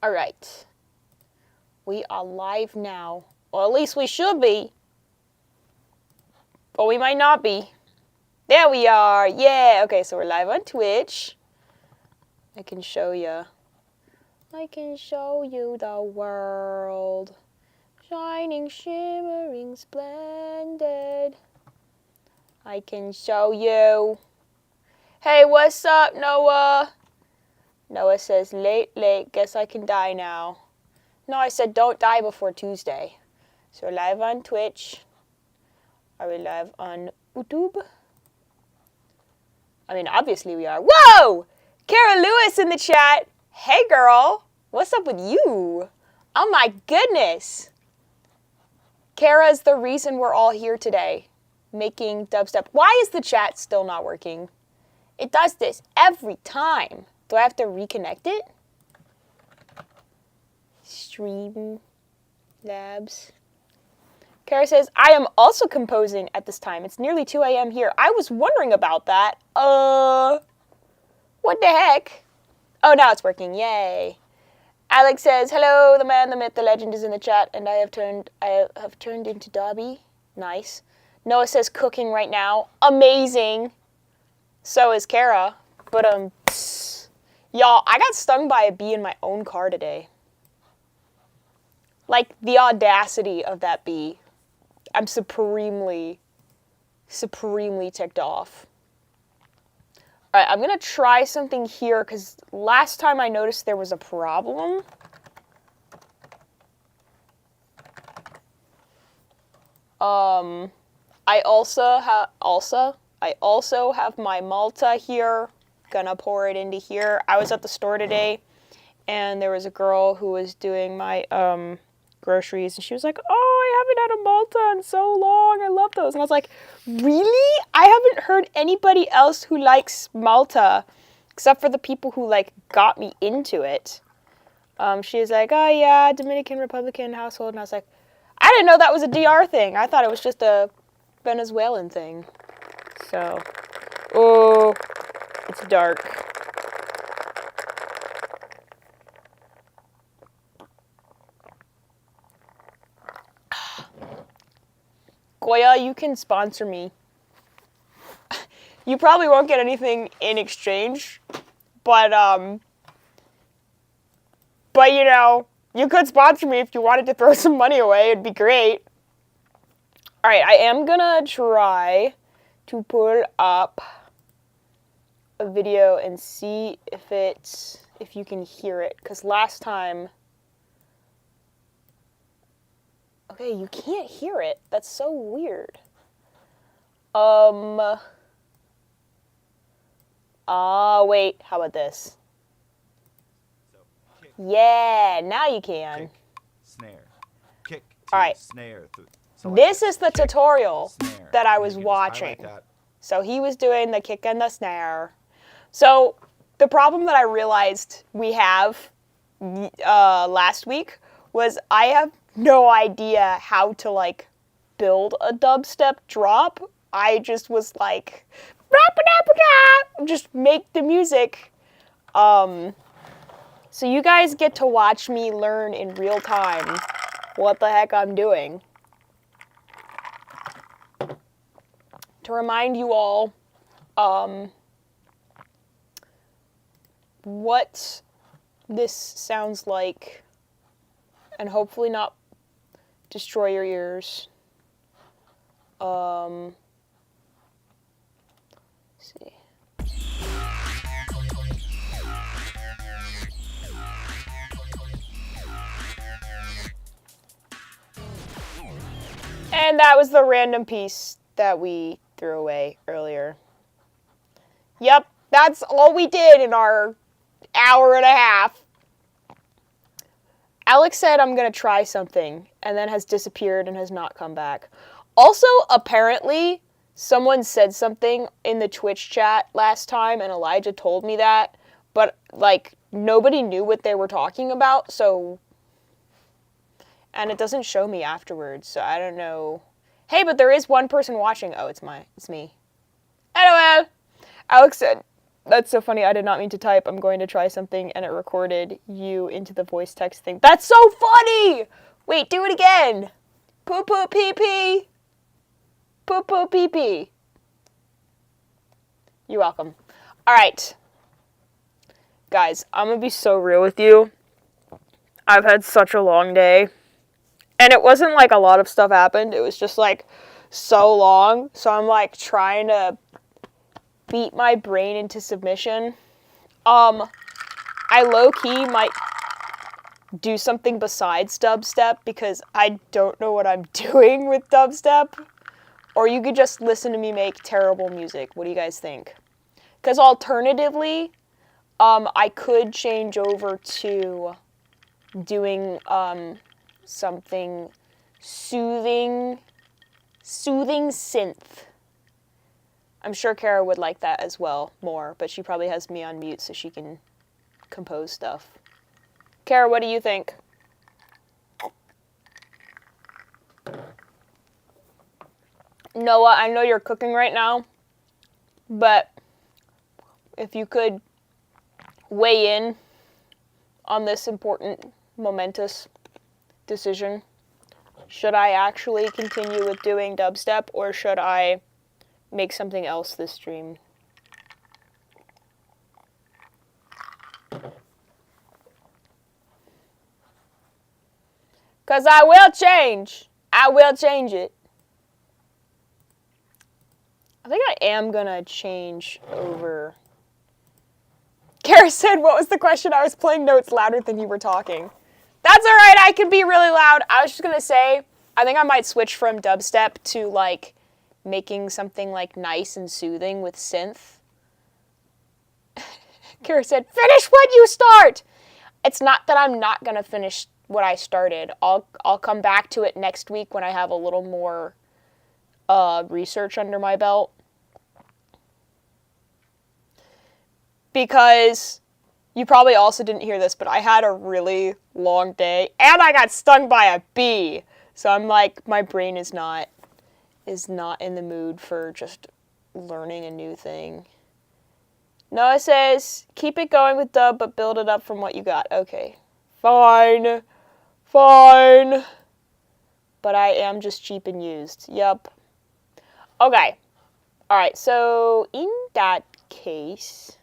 All right. We are live now. Or at least we should be. But we might not be. There we are. Yeah. Okay, so we're live on Twitch. I can show you. I can show you the world. Shining, shimmering, splendid. I can show you. Hey, what's up, Noah? Noah says, late, guess I can die now. No, I said don't die before Tuesday. So we're live on Twitch. Are we live on YouTube? I mean, obviously we are. Whoa! Kara Lewis in the chat. Hey, girl. What's up with you? Oh, my goodness. Kara is the reason we're all here today, making dubstep. Why is the chat still not working? It does this every time. Do I have to reconnect it? Stream Labs. Kara says, I am also composing at this time. It's nearly 2 a.m. here. I was wondering about that. What the heck? Oh, now it's working. Yay. Alex says, hello, the man, the myth, the legend is in the chat, and I have turned into Dobby. Nice. Noah says, cooking right now. Amazing. So is Kara. But, y'all, I got stung by a bee in my own car today. Like, the audacity of that bee. I'm supremely ticked off. All right, I'm going to try something here, because last time I noticed there was a problem. I also have my Malta here. Gonna pour it into here. I was at the store today, and there was a girl who was doing my groceries, and she was like, oh, I haven't had a Malta in so long. I love those. And I was like, really? I haven't heard anybody else who likes Malta, except for the people who, like, got me into it. She was like, oh, yeah, Dominican Republican household. And I was like, I didn't know that was a DR thing. I thought it was just a Venezuelan thing. So, oh, it's dark. Goya, you can sponsor me. You probably won't get anything in exchange, but you know, you could sponsor me if you wanted to throw some money away. It'd be great. All right, I am gonna try to pull up a video and see if you can hear it, because last time. Okay, you can't hear it. That's so weird. Wait, how about this? So, yeah, now you can. Kick, snare, kick, all right. Snare. This is the tutorial snare, that I was watching. So he was doing the kick and the snare. So the problem that I realized we have last week was I have no idea how to, like, build a dubstep drop. I just was like, just make the music. So you guys get to watch me learn in real time what the heck I'm doing. To remind you all, what this sounds like, and hopefully not destroy your ears. Let's see. And that was the random piece that we threw away earlier. Yep, that's all we did in our hour and a half. Alex said I'm going to try something, and then has disappeared and has not come back. Also, apparently, someone said something in the Twitch chat last time, and Elijah told me that, but, like, nobody knew what they were talking about, so... And it doesn't show me afterwards, so I don't know. Hey, but there is one person watching. Oh, it's me. LOL. Alex said, That's so funny. I did not mean to type. I'm going to try something, and it recorded you into the voice text thing. That's so funny! Wait, do it again. Poo poo pee pee. Poo poo pee pee. You're welcome. All right. Guys, I'm going to be so real with you. I've had such a long day. And it wasn't like a lot of stuff happened. It was just like so long. So I'm like trying to beat my brain into submission. I low-key might do something besides dubstep because I don't know what I'm doing with dubstep. Or you could just listen to me make terrible music. What do you guys think? Because alternatively, I could change over to doing something soothing synth. I'm sure Kara would like that as well more, but she probably has me on mute so she can compose stuff. Kara, what do you think? Noah, I know you're cooking right now, but if you could weigh in on this important, momentous decision. Should I actually continue with doing dubstep, or should I make something else this stream? Because I will change. I will change it. I think I am going to change over. Kara said, what was the question? I was playing notes louder than you were talking. That's all right. I can be really loud. I was just going to say, I think I might switch from dubstep to, like, making something, like, nice and soothing with synth. Kara said, finish what you start! It's not that I'm not going to finish what I started. I'll come back to it next week when I have a little more research under my belt. Because you probably also didn't hear this, but I had a really long day, and I got stung by a bee. So I'm like, my brain is not in the mood for just learning a new thing. Noah says, keep it going with dub, but build it up from what you got. Okay. Fine. But I am just cheap and used. Yep. Okay. Alright, so in that case,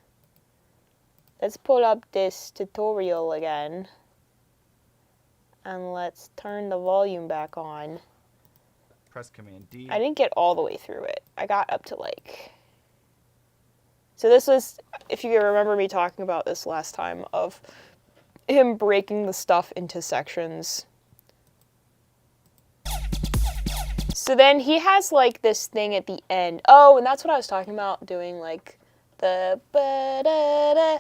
let's pull up this tutorial again. And let's turn the volume back on. Press Command D. I didn't get all the way through it. I got up to like... So this was, if you remember me talking about this last time, of him breaking the stuff into sections. So then he has like this thing at the end. Oh, and that's what I was talking about, doing like the ba-da-da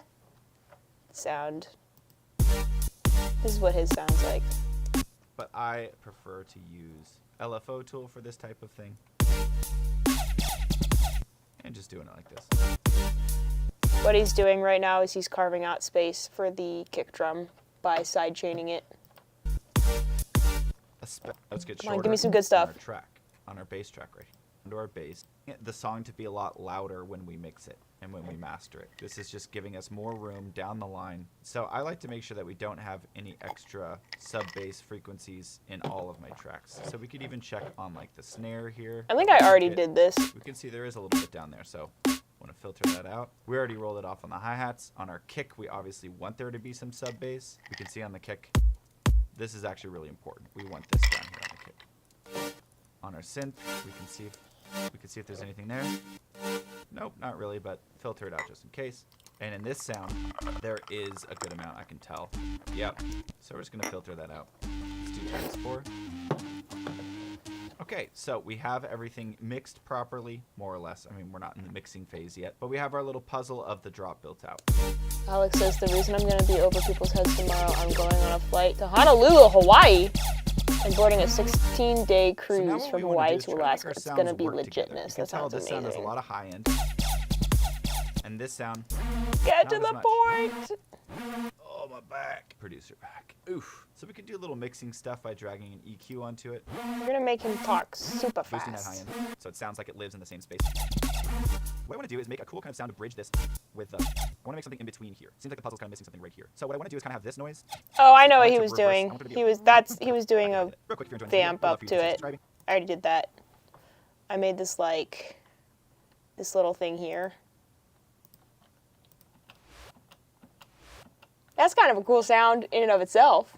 sound. This is what his sounds like. But I prefer to use LFO tool for this type of thing. And just doing it like this. What he's doing right now is he's carving out space for the kick drum by side chaining it. Let's get Come on, give me some good stuff. On our track, on our bass track right here. Into our bass. The song to be a lot louder when we mix it and when we master it. This is just giving us more room down the line. So I like to make sure that we don't have any extra sub-bass frequencies in all of my tracks. So we could even check on like the snare here. I think I already did this. We can see there is a little bit down there, so want to filter that out. We already rolled it off on the hi-hats. On our kick, we obviously want there to be some sub-bass. We can see on the kick, this is actually really important. We want this down here on the kick. On our synth, we can see if there's anything there. Nope, not really, but filter it out just in case. And in this sound, there is a good amount, I can tell. Yep. So we're just going to filter that out. Let's do times 4. Okay, so we have everything mixed properly, more or less. I mean, we're not in the mixing phase yet, but we have our little puzzle of the drop built out. Alex says, the reason I'm going to be over people's heads tomorrow, I'm going on a flight to Honolulu, Hawaii, and boarding a 16-day cruise from Hawaii to Alaska. It's going to be legitness. That sounds this amazing. sound has a lot of high end. And this sound... Get to the point! Oh, my back. Producer back. Oof. So we could do a little mixing stuff by dragging an EQ onto it. We're going to make him talk super Boosting that high fast. end, so it sounds like it lives in the same space. What I want to do is make a cool kind of sound to bridge this with I want to make something in between here. Seems like the puzzle's kind of missing something right here. So what I want to do is kind of have this noise. Oh, I know what want he to was reverse- I doing. want there to be He a- was doing a Real quick, if you're enjoying this video, vamp I'd love up for you to consider it. subscribing. I already did that. I made this like this little thing here. That's kind of a cool sound in and of itself.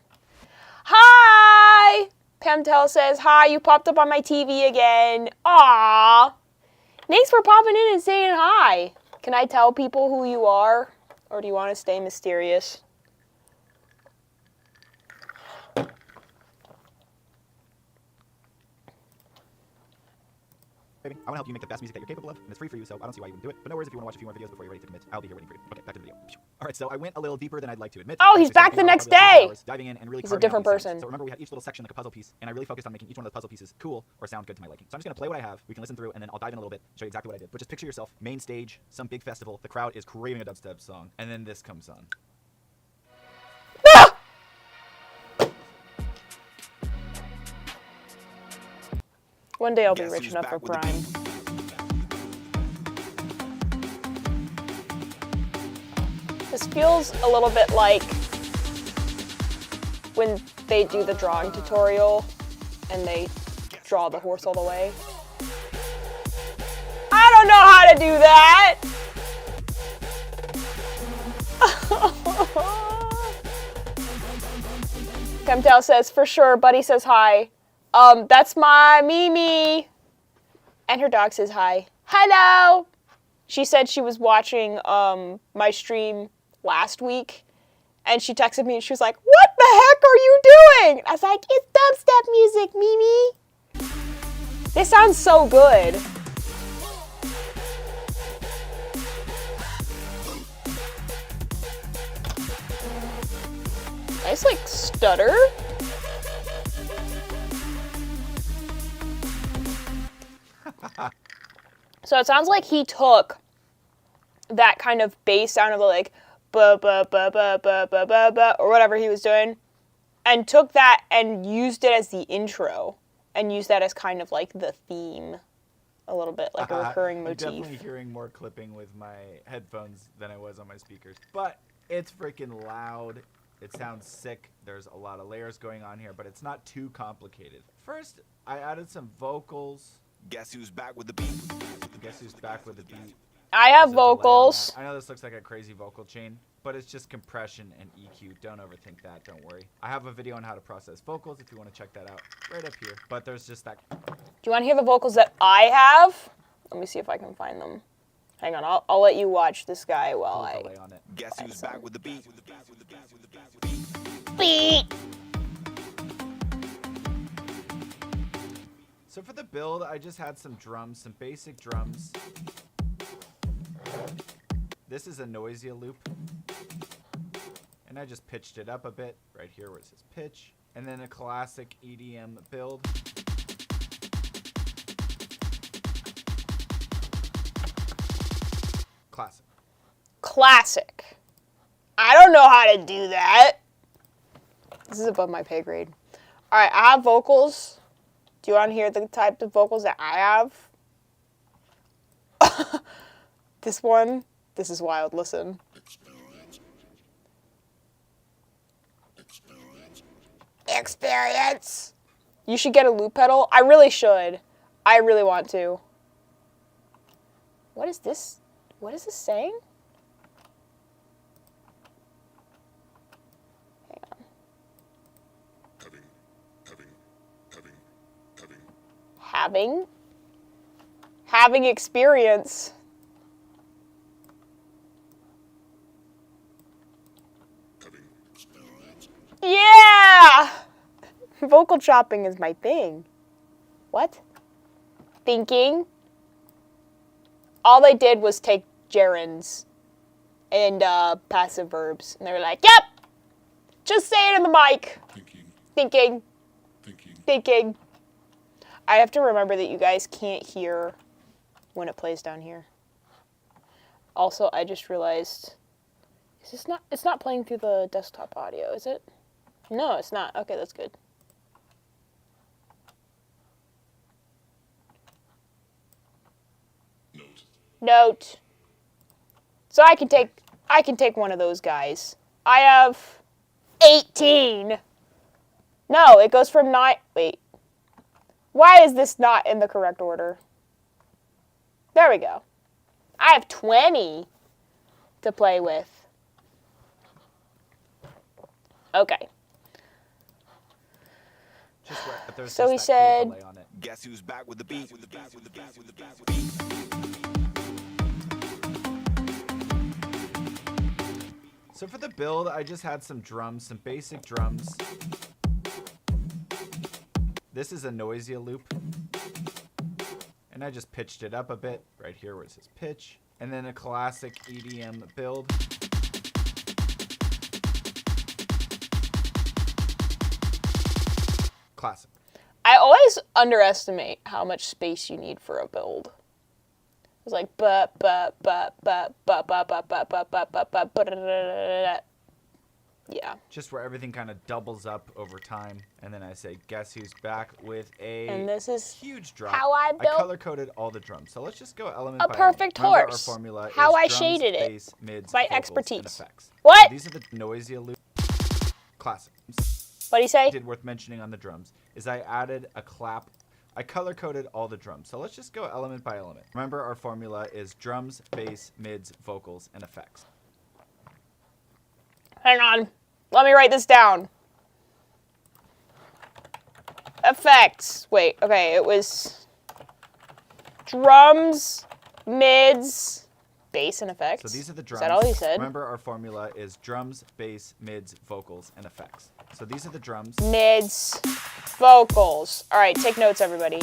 Hi! Pamtel says, hi, you popped up on my TV again. Aww. Thanks for popping in and saying hi. Can I tell people who you are? Or do you want to stay mysterious? Baby, I want to help you make the best music that you're capable of, and it's free for you, so I don't see why you wouldn't do it. But no worries if you want to watch a few more videos before you're ready to commit. I'll be here waiting for you. Okay, back to the video. All right, so I went a little deeper than I'd like to admit. Oh, he's Actually, back the spent next probably 2 day! hours diving in and really He's a carving out different these sounds. person. So remember, we had each little section like a puzzle piece, and I really focused on making each one of those puzzle pieces cool or sound good to my liking. So I'm just going to play what I have. We can listen through, and then I'll dive in a little bit, show you exactly what I did. But just picture yourself, main stage, some big festival, the crowd is craving a dubstep song, and then this comes on. One day I'll be rich enough for Prime. This feels a little bit like when they do the drawing tutorial and they draw the horse all the way. I don't know how to do that! Chemtel says, for sure. Buddy says hi. That's my Mimi. And her dog says hi. Hello! She said she was watching my stream last week, and she texted me and she was like, what the heck are you doing? I was like, it's dubstep music, Mimi. This sounds so good. Nice, like, stutter. So it sounds like he took that kind of bass sound of the like ba ba ba ba ba ba ba ba or whatever he was doing, and took that and used it as the intro, and used that as kind of like the theme, a little bit like a recurring motif. I'm definitely hearing more clipping with my headphones than I was on my speakers, but it's freaking loud. It sounds sick. There's a lot of layers going on here, but it's not too complicated. First, I added some vocals. Guess who's back with the beat? Guess who's back with the beat? I have There's a delay on vocals. that. I know this looks like a crazy vocal chain, but it's just compression and EQ. Don't overthink that. Don't worry. I have a video on how to process vocals if you want to check that out right up here. But there's just that. Do you want to hear the vocals that I have? Let me see if I can find them. Hang on, I'll let you watch this guy while I... delay on it. Guess who's back with the beat? Beat! So for the build, I just had some drums, some basic drums. This is a Noisia loop. And I just pitched it up a bit. Right here where it says pitch. And then a classic EDM build. Classic. Classic. I don't know how to do that. This is above my pay grade. Alright, I have vocals. Do you want to hear the type of vocals that I have? This one, this is wild, listen. Experience. You should get a loop pedal. I really should. I really want to. What is this? What is this saying? Hang on. Having experience. Yeah! Vocal chopping is my thing. What? Thinking. All they did was take gerunds and passive verbs, and they were like, yep! Just say it in the mic. Thinking. Thinking. I have to remember that you guys can't hear when it plays down here. Also, I just realized, is this not, it's not playing through the desktop audio, is it? No, it's not. Okay, that's good. Note. So I can take one of those guys. I have 18. No, it goes from 9. Wait. Why is this not in the correct order? There we go. I have 20 to play with. Okay. Just where, there's So just he that said- delay on it. Guess who's back with the beat? So for the build, I just had some drums, some basic drums. This is a Noisia loop. And I just pitched it up a bit, right here where it says pitch. And then a classic EDM build. Classic. I always underestimate how much space you need for a build. It's like yeah. Just where everything kind of doubles up over time. And then I say, guess who's back with a And this is huge drum. how I built color-coded all the drums. So let's just go element a by perfect element. Remember, horse. our formula How is I drums, shaded it. bass, mids, My vocals, expertise. and effects. What? So these are the Noisia loop classic. What'd he say? Did worth mentioning on the drums is I added a clap. I color-coded all the drums. So let's just go element by element. Remember, our formula is drums, bass, mids, vocals, and effects. Hang on. Let me write this down. Effects. Wait, okay, it was drums, mids, bass, and effects. So these are the drums. Is that all he said? Remember, our formula is drums, bass, mids, vocals, and effects. So these are the drums. Mids, vocals. All right, take notes, everybody.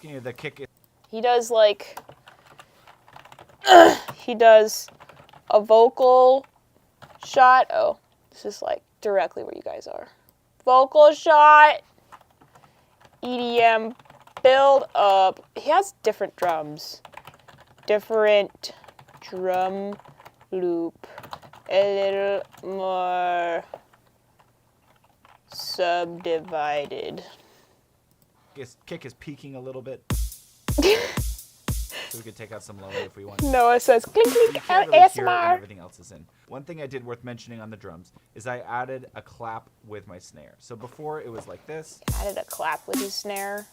The kick is He does like, he does a vocal shot. Oh, this is like directly where you guys are. Vocal shot, EDM build up. He has different drums. Different drum loop. A little more subdivided. kick is peaking a little bit. So we could take out some low if we want. Noah says clink You clink can't really hear it when ASMR. everything else is in. One thing I did worth mentioning on the drums is I added a clap with my snare. So before it was like this, Added a clap with his snare.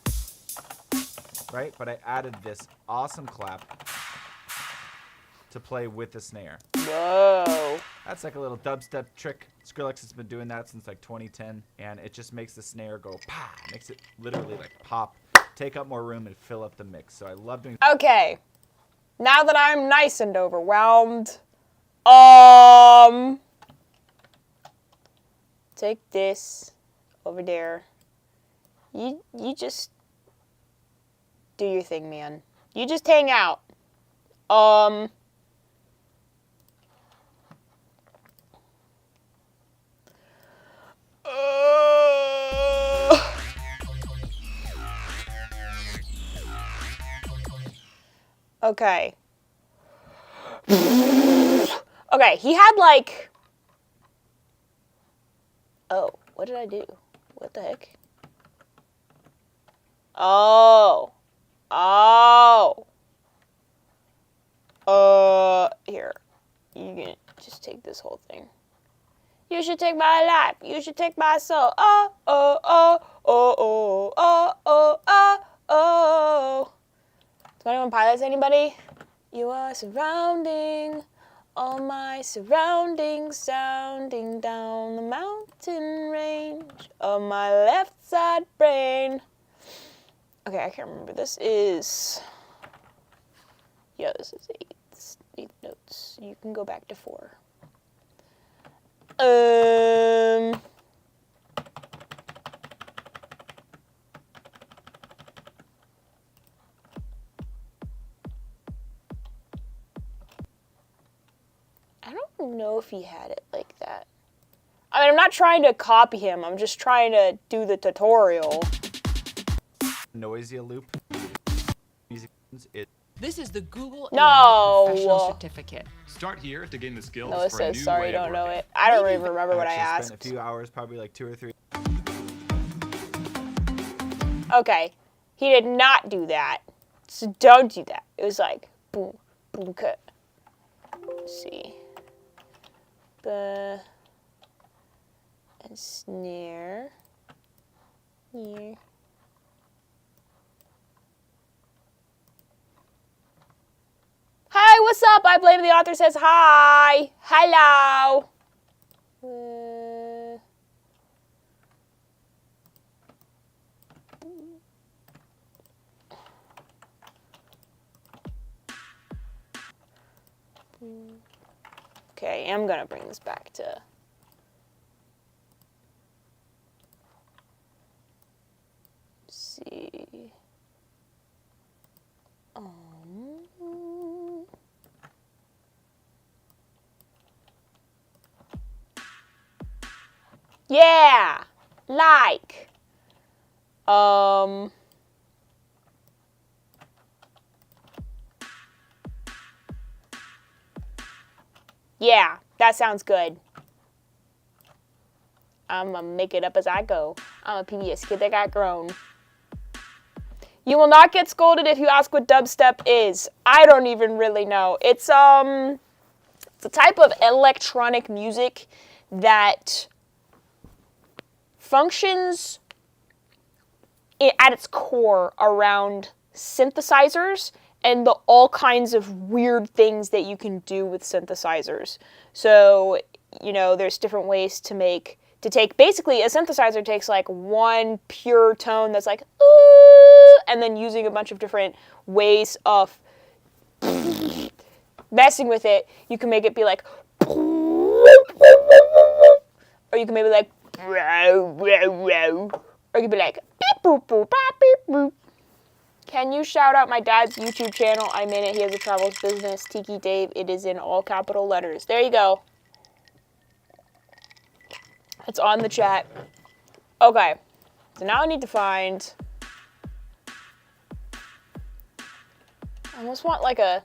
right? But I added this awesome clap to play with the snare. Whoa. That's like a little dubstep trick. Skrillex has been doing that since like 2010, and it just makes the snare go pa, makes it literally like pop, take up more room and fill up the mix. So I love doing. Okay. Now that I'm nice and overwhelmed, take this over there. You just do your thing, man. You just hang out. Okay. Okay, he had like... Oh, what did I do? What the heck? Oh. Here. You can just take this whole thing. You should take my life. You should take my soul. Oh. 21 Pilots, anybody? You are surrounding all my surroundings, sounding down the mountain range of my left side brain. Okay, I can't remember. This is... Yeah, this is eighth notes. You can go back to 4. I don't know if he had it like that. I mean, I'm not trying to copy him. I'm just trying to do the tutorial. Noisia loop. Music it. This is the Google No. Professional Certificate. Start here to gain the skills Noah for a says, new sorry, way don't of know working. it. I don't Maybe even remember what I actually asked. spent a few hours, probably like 2 or 3. Okay, he did not do that. So don't do that. It was like, boom, boom, cut. let's see. The and snare here. Hi, what's up? I Blame the Author says hi. Hello. Okay, I'm gonna bring this back to. See. Yeah, like. Yeah, that sounds good. I'm gonna make it up as I go. I'm a PBS kid that got grown. You will not get scolded if you ask what dubstep is. I don't even really know. It's a type of electronic music that functions at its core around synthesizers and all kinds of weird things that you can do with synthesizers. So, you know, there's different ways to take, basically a synthesizer takes like one pure tone that's like, ooh, and then using a bunch of different ways of messing with it, you can make it be like, or you can maybe like, or you can be like, beep boop boop beep boop. Can you shout out my dad's YouTube channel? I'm in it. He has a travel business, Tiki Dave. It is in all capital letters. There you go. It's on the chat. Okay. So now I need to find... I almost want like a...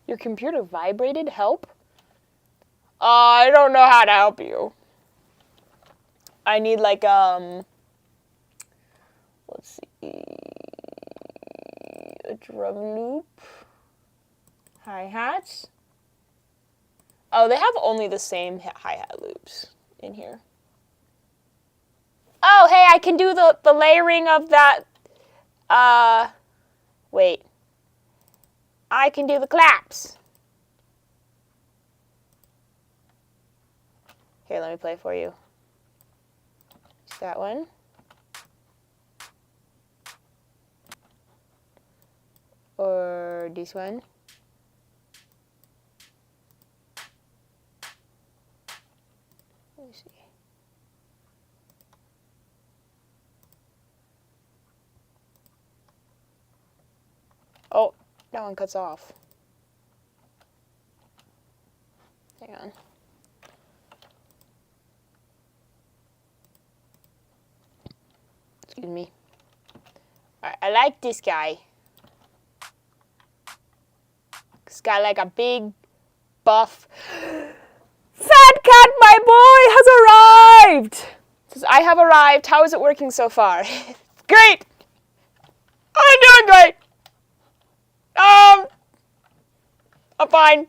Your computer vibrated? Help? I don't know how to help you. I need like, let's see, a drum loop, hi-hats. Oh, they have only the same hi-hat loops in here. Oh, hey, I can do the layering of that, wait. I can do the claps. Here, let me play for you. Is that one? Or this one? Let me see. Oh, that one cuts off. Hang on. Excuse me. I like this guy. This guy like a big, buff, fat cat, my boy has arrived! Says, I have arrived. How is it working so far? Great! I'm doing great! I'm fine.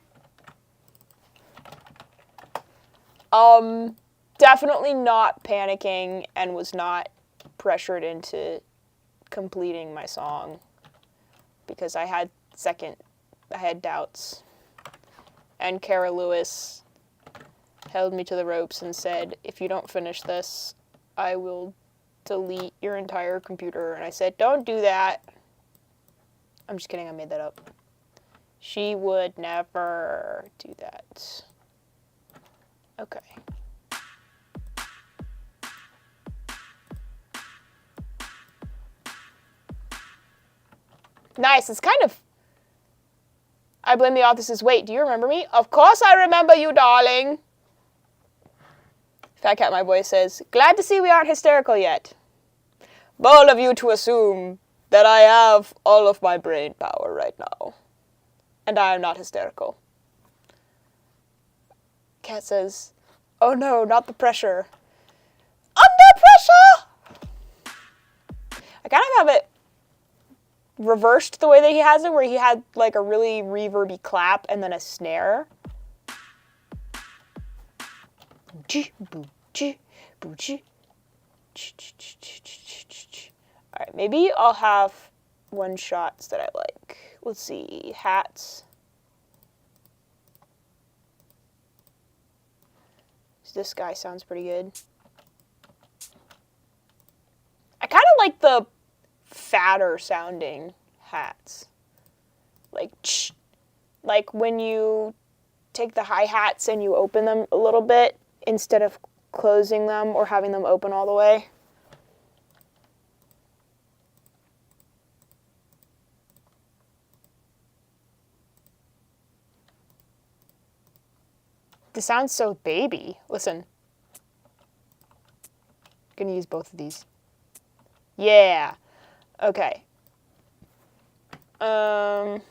Definitely not panicking and was not pressured into completing my song because I had doubts. And Kara Lewis held me to the ropes and said, if you don't finish this, I will delete your entire computer. And I said, don't do that. I'm just kidding, I made that up. She would never do that. Okay. Nice, it's kind of... I Blame the Author says, wait, do you remember me? Of course I remember you, darling. Fat Cat My Boy says, glad to see we aren't hysterical yet. Bold of you to assume that I have all of my brain power right now. And I am not hysterical. Cat says, oh no, not the pressure. Under pressure! I kind of have it reversed the way that he has it, where he had like a really reverby clap and then a snare. Alright, maybe I'll have one shots that I like. Let's see, hats. This guy sounds pretty good. I kind of like the fatter sounding hats. Like when you take the hi-hats and you open them a little bit instead of closing them or having them open all the way. This sounds so baby. Listen. Gonna use both of these. Yeah. Okay. Okay,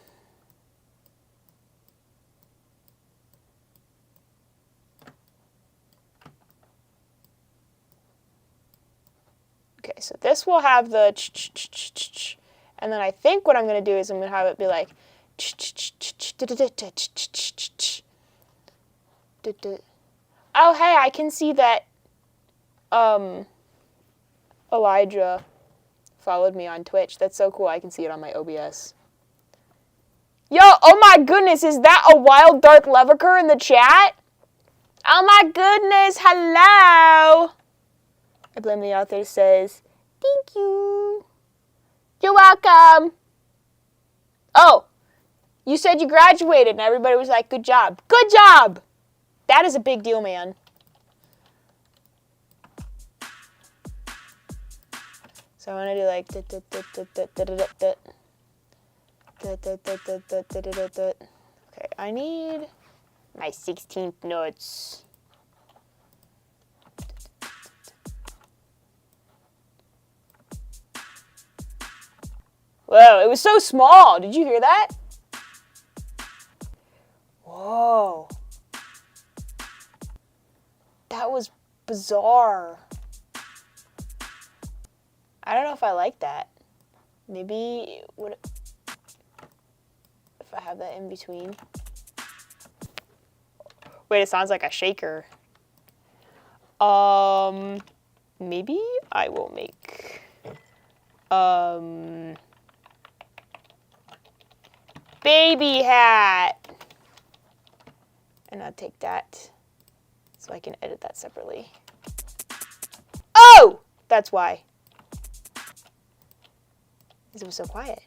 so this will have the ch-ch-ch-ch-ch. And then I think what I'm going to do is I'm going to have it be like ch-ch-ch-ch-ch-ch-ch-ch-ch. Oh, hey, I can see that Elijah followed me on Twitch. That's so cool. I can see it on my OBS. Yo, oh my goodness, is that a wild dark leviker in the chat? Oh my goodness, hello. I blame the author says, thank you. You're welcome. Oh, you said you graduated and everybody was like, good job. Good job. That is a big deal, man. So I want to do like okay, I need my 16th notes. Whoa, it was so small. Did you hear that? Whoa. That was bizarre. I don't know if I like that. Maybe if I have that in between. Wait, it sounds like a shaker. Maybe I will make baby hat. And I'll take that so I can edit that separately. Oh! That's why. Because it was so quiet.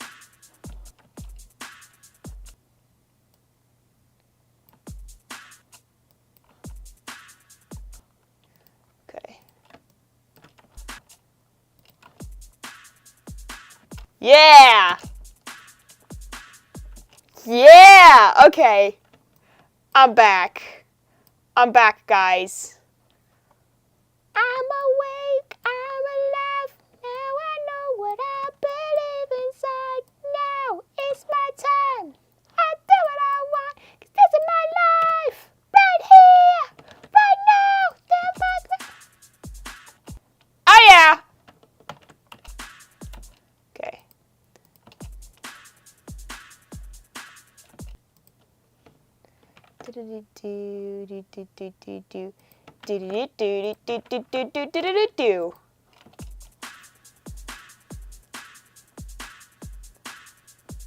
Okay. Yeah! Yeah! Okay. I'm back. I'm back, guys. I'm awake. I'm alive. Now I know what I believe inside. Now it's my time. I do what I want, 'cause this is my life. Right here. Right now. Oh, yeah. Okay.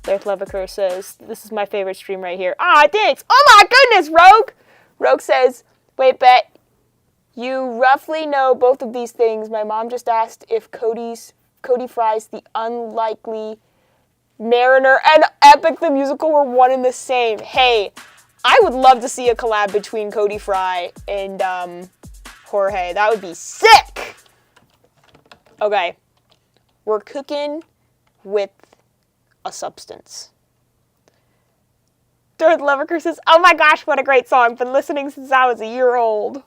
Darth Leviker says, this is my favorite stream right here. Ah, thanks. Oh my goodness, Rogue! Rogue says, wait, Bet, you roughly know both of these things. My mom just asked if Cody Fry's The Unlikely Mariner and Epic the Musical were one and the same. Hey, I would love to see a collab between Cody Fry and Jorge. That would be sick! Okay. We're cooking with a substance. Darth Leviker says, oh my gosh, what a great song. Been listening since I was a year old.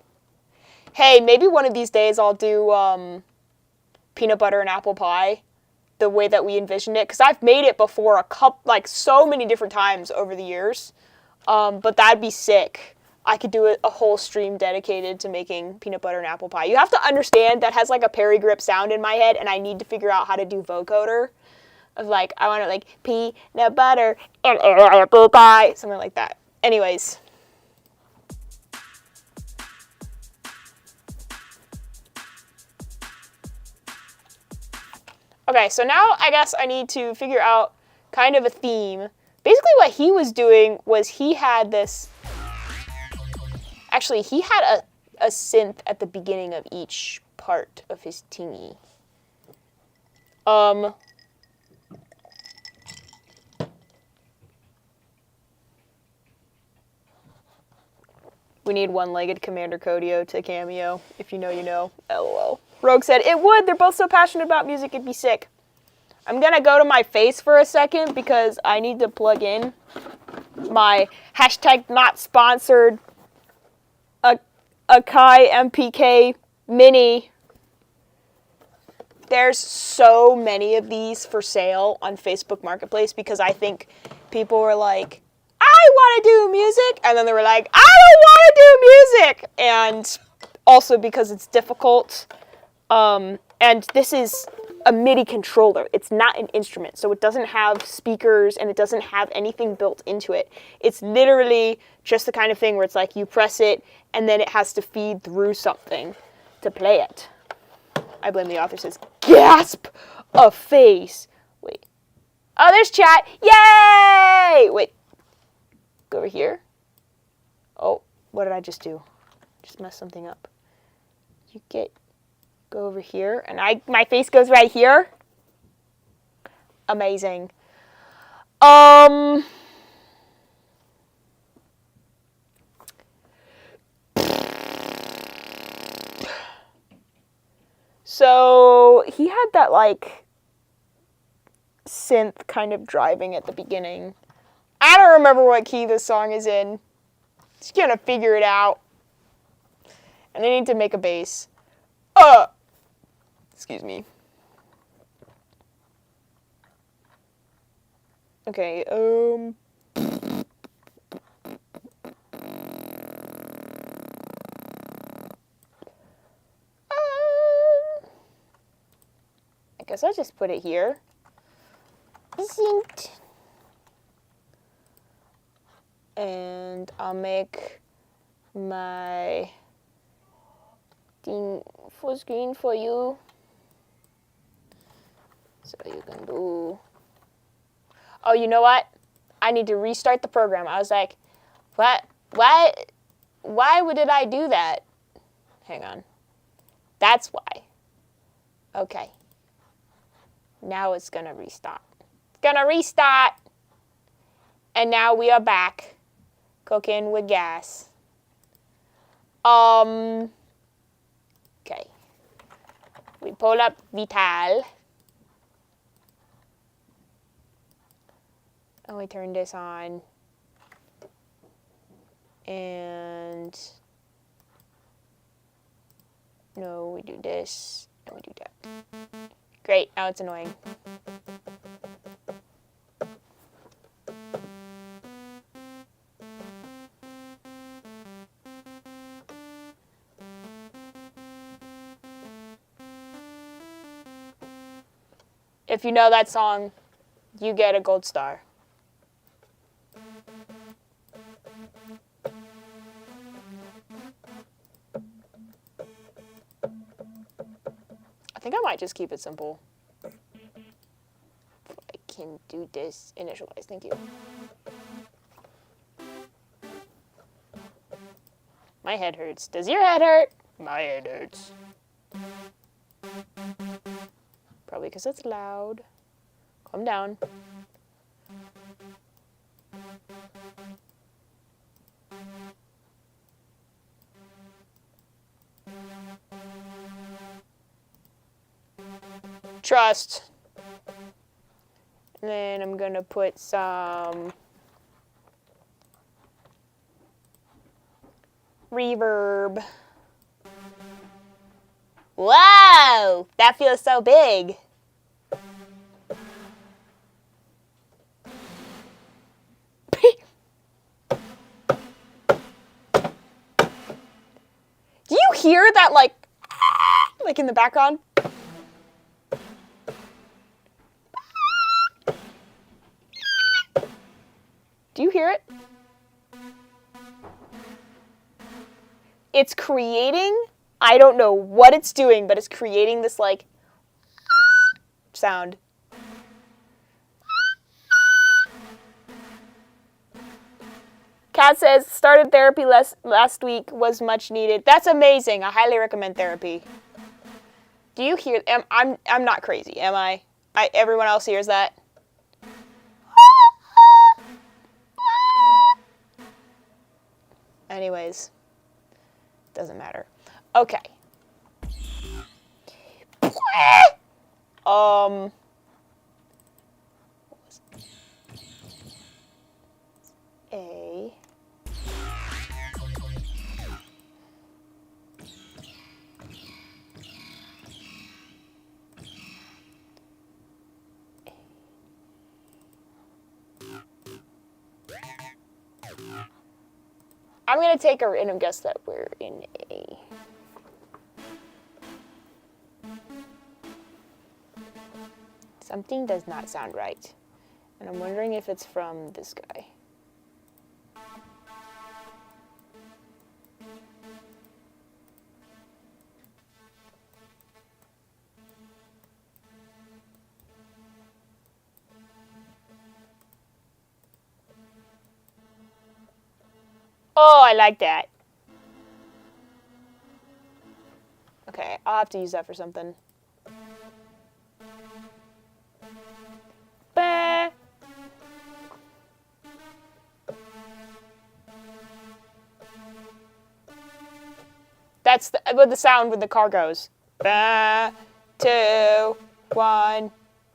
Hey, maybe one of these days I'll do peanut butter and apple pie the way that we envisioned it. Because I've made it before so many different times over the years. But that'd be sick. I could do a whole stream dedicated to making peanut butter and apple pie. You have to understand that has like a Perry grip sound in my head, and I need to figure out how to do vocoder. Of like, I want it like peanut butter and apple pie, something like that. Anyways. Okay, so now I guess I need to figure out kind of a theme. Basically what he was doing was he had this, actually he had a synth at the beginning of each part of his tingy. We need one-legged Commander Codio to cameo. If you know, you know. LOL. Rogue said, it would. They're both so passionate about music, it'd be sick. I'm going to go to my face for a second because I need to plug in my hashtag not sponsored Akai MPK mini. There's so many of these for sale on Facebook Marketplace because I think people were like, I want to do music, and then they were like, I don't want to do music, and also because it's difficult, and this is a MIDI controller. It's not an instrument, so it doesn't have speakers, and it doesn't have anything built into it. It's literally just the kind of thing where it's like you press it, and then it has to feed through something to play it. I blame the author says, gasp a face. Wait. Oh, there's chat. Yay! Wait. Go over here. Oh, what did I just do? Just messed something up. Go over here, and my face goes right here. Amazing. So he had that like synth kind of driving at the beginning. I don't remember what key this song is in. Just gonna figure it out. And I need to make a bass. Excuse me. Okay, I guess I'll just put it here. Synced. And I'll make my thing full screen for you. So you can do... Oh, you know what? I need to restart the program. I was like, what? Why did I do that? Hang on. That's why. Okay. Now it's gonna restart. It's gonna restart. And now we are back. Cooking with gas. Okay. We pull up Vital. And we turn this on. And no, we do this and we do that. Great, now it's annoying. If you know that song, you get a gold star. I think I might just keep it simple. I can do this. Initialize, thank you. My head hurts. Does your head hurt? My head hurts. Probably because it's loud. Calm down. Trust. And then I'm gonna put some reverb. Whoa! That feels so big. hear that, like in the background? Do you hear it? It's creating, I don't know what it's doing, but it's creating this, like, sound. Kat says, started therapy last week, was much needed. That's amazing. I highly recommend therapy. Do you hear? I'm not crazy, am I? Everyone else hears that? Anyways, doesn't matter. Okay. A. I'm going to take a random guess that we're in A. Something does not sound right. And I'm wondering if it's from this guy. Oh, I like that. Okay, I'll have to use that for something. Bah. That's the sound when the car goes. Bah, 2, 1.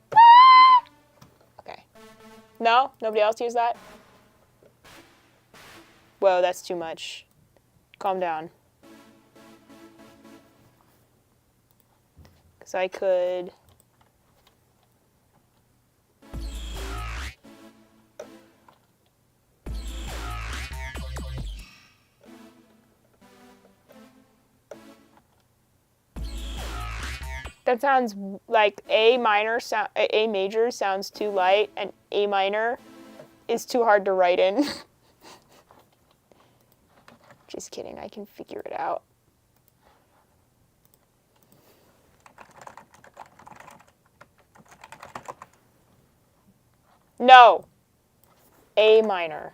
Bah. Okay. No? Nobody else used that? Whoa, that's too much. Calm down. Because I could... That sounds like A major sounds too light, and A minor is too hard to write in. Just kidding, I can figure it out. No. A minor.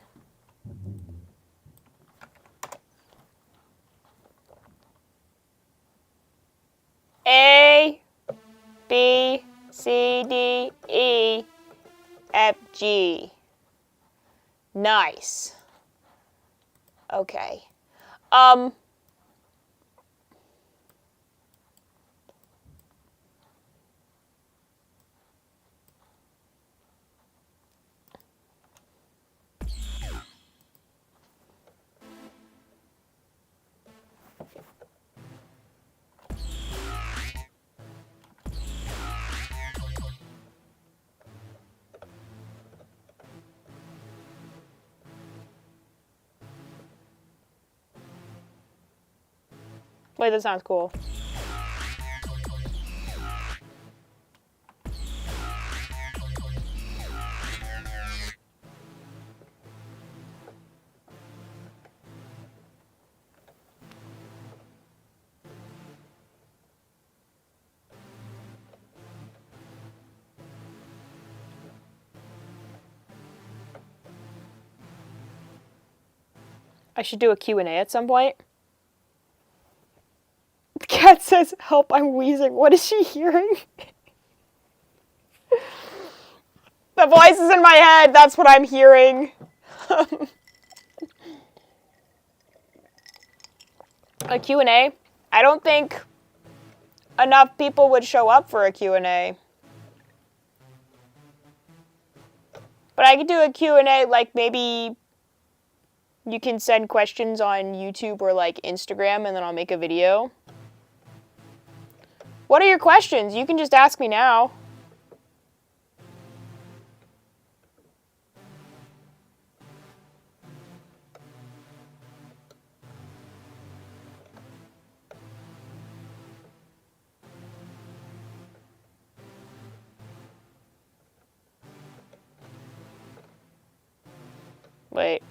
A, B, C, D, E, F, G. Nice. Okay. Wait, that sounds cool. I should do a Q&A at some point. The cat says, help, I'm wheezing. What is she hearing? The voice is in my head. That's what I'm hearing. A Q&A? I don't think enough people would show up for a Q&A. But I could do a Q&A, like maybe you can send questions on YouTube or like Instagram and then I'll make a video. What are your questions? You can just ask me now. Wait.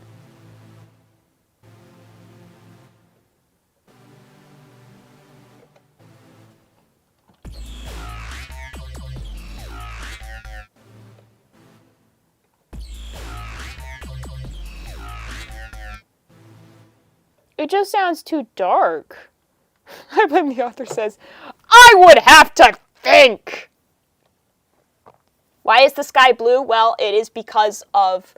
It just sounds too dark. I blame the author says, I would have to think. Why is the sky blue? Well, it is because of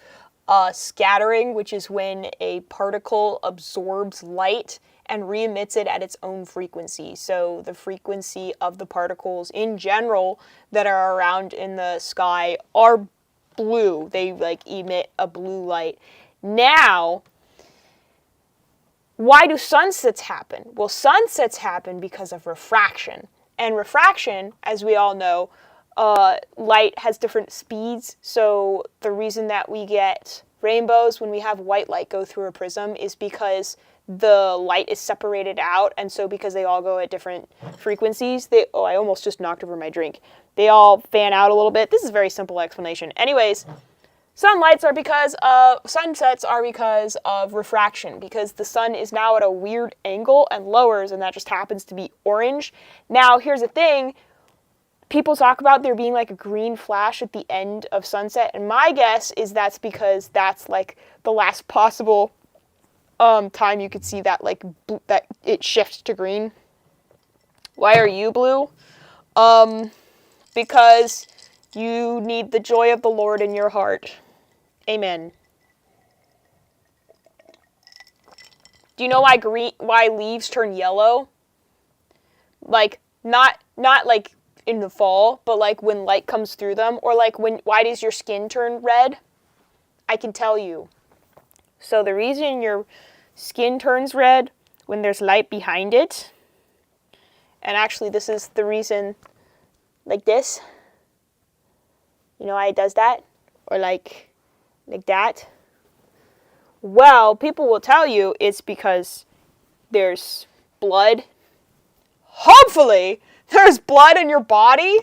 scattering, which is when a particle absorbs light and re-emits it at its own frequency. So the frequency of the particles in general that are around in the sky are blue. They like emit a blue light. Now, why do sunsets happen? Well, sunsets happen because of refraction. And refraction, as we all know, light has different speeds. So the reason that we get rainbows when we have white light go through a prism is because the light is separated out. And so because they all go at different frequencies, I almost just knocked over my drink. They all fan out a little bit. This is a very simple explanation. Anyways, sunsets are because of refraction, because the sun is now at a weird angle and lowers, and that just happens to be orange. Now, here's the thing. People talk about there being like a green flash at the end of sunset, and my guess is that's because that's like the last possible time you could see that that it shifts to green. Why are you blue? Because you need the joy of the Lord in your heart. Amen. Do you know why leaves turn yellow? Like not like in the fall, but like when light comes through them, or like why does your skin turn red? I can tell you. So the reason your skin turns red when there's light behind it, and actually this is the reason, like this. You know why it does that? Or like that? Well, people will tell you it's because there's blood. Hopefully, there's blood in your body.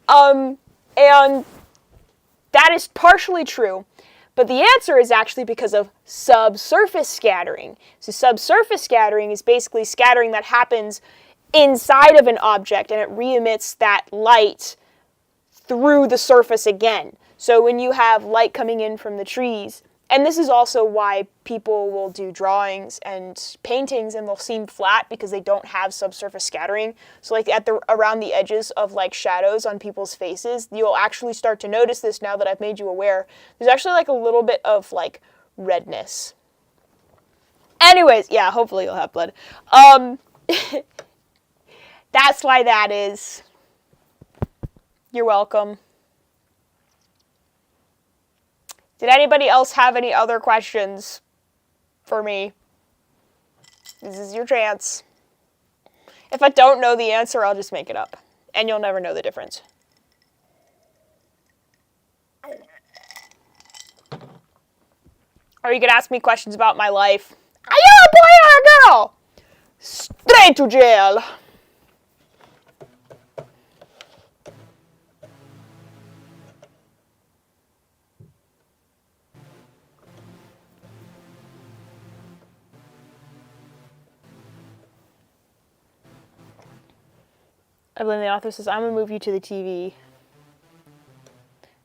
And that is partially true. But the answer is actually because of subsurface scattering. So subsurface scattering is basically scattering that happens inside of an object, and it re-emits that light through the surface again. So when you have light coming in from the trees, and this is also why people will do drawings and paintings and they'll seem flat because they don't have subsurface scattering. So like around the edges of like shadows on people's faces, you'll actually start to notice this now that I've made you aware. There's actually like a little bit of like redness. Anyways, yeah, hopefully you'll have blood. That's why that is. You're welcome. Did anybody else have any other questions for me? This is your chance. If I don't know the answer, I'll just make it up. And you'll never know the difference. Or you could ask me questions about my life. Are you a boy or a girl? Straight to jail. I blame the author says, I'm going to move you to the TV.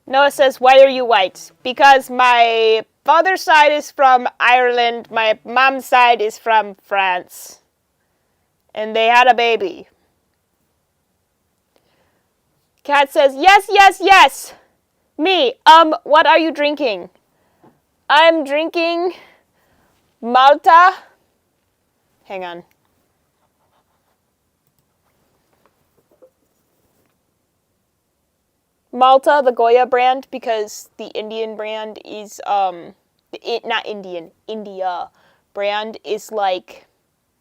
Noah says, why are you white? Because my father's side is from Ireland, my mom's side is from France. And they had a baby. Cat says, yes, yes, yes. Me, what are you drinking? I'm drinking Malta. Hang on. Malta, the Goya brand, because the Indian brand is, India brand is like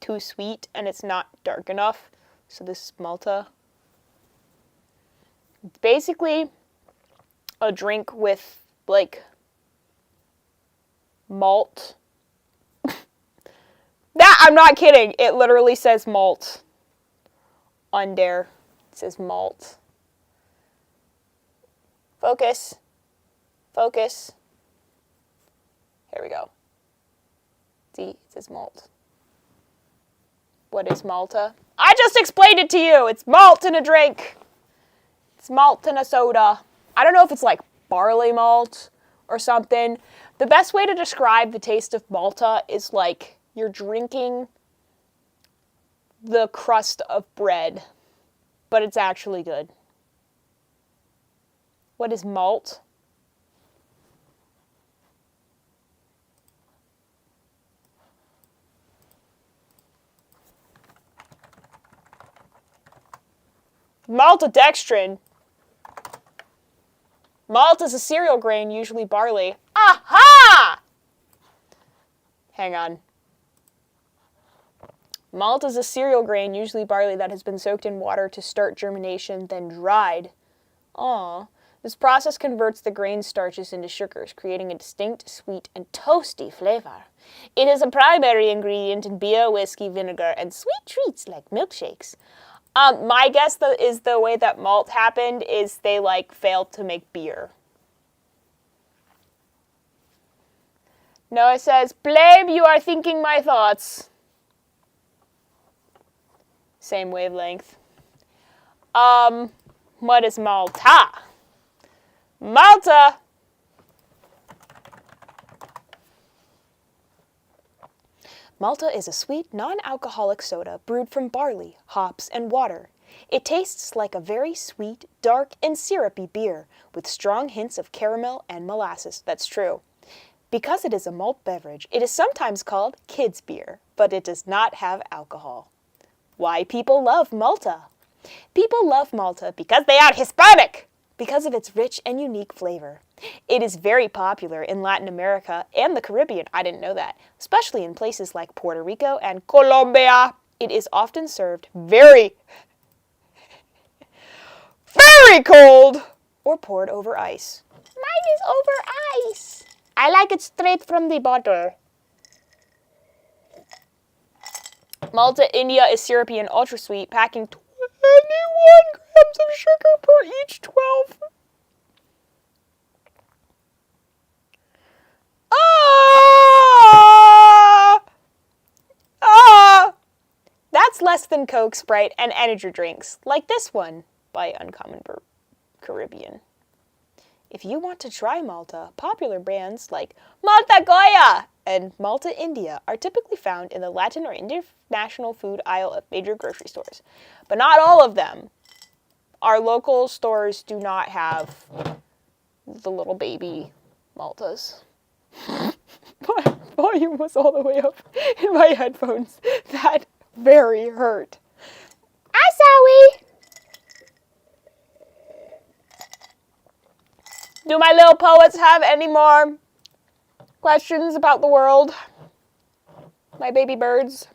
too sweet and it's not dark enough. So this is Malta. It's basically a drink with like malt. I'm not kidding. It literally says malt on there. It says malt. Focus. Focus. Here we go. See, it says malt. What is Malta? I just explained it to you. It's malt in a drink. It's malt in a soda. I don't know if it's like barley malt or something. The best way to describe the taste of Malta is like you're drinking the crust of bread, but it's actually good. What is malt? Maltodextrin. Malt is a cereal grain, usually barley. Aha! Hang on. Malt is a cereal grain, usually barley, that has been soaked in water to start germination, then dried. Aww. This process converts the grain starches into sugars, creating a distinct, sweet, and toasty flavor. It is a primary ingredient in beer, whiskey, vinegar, and sweet treats like milkshakes. My guess is the way that malt happened is they failed to make beer. Noah says, "Blame, you are thinking my thoughts." Same wavelength. What is Malta? Malta! Malta is a sweet, non-alcoholic soda brewed from barley, hops, and water. It tastes like a very sweet, dark, and syrupy beer, with strong hints of caramel and molasses. That's true. Because it is a malt beverage, it is sometimes called kids' beer, but it does not have alcohol. Why people love Malta? People love Malta because they are Hispanic, because of its rich and unique flavor. It is very popular in Latin America and the Caribbean. I didn't know that. Especially in places like Puerto Rico and Colombia. It is often served very, very cold or poured over ice. Mine is over ice. I like it straight from the bottle. Malta, India is syrupy and ultra sweet, packing 21 grams of sugar per each 12. That's less than Coke, Sprite, and energy drinks, like this one by Uncommon Caribbean. If you want to try Malta, popular brands like Malta Goya and Malta India are typically found in the Latin or international food aisle of major grocery stores. But not all of them. Our local stores do not have the little baby Maltas. My volume was all the way up in my headphones. That very hurt. Asawi! Do my little poets have any more questions about the world? My baby birds?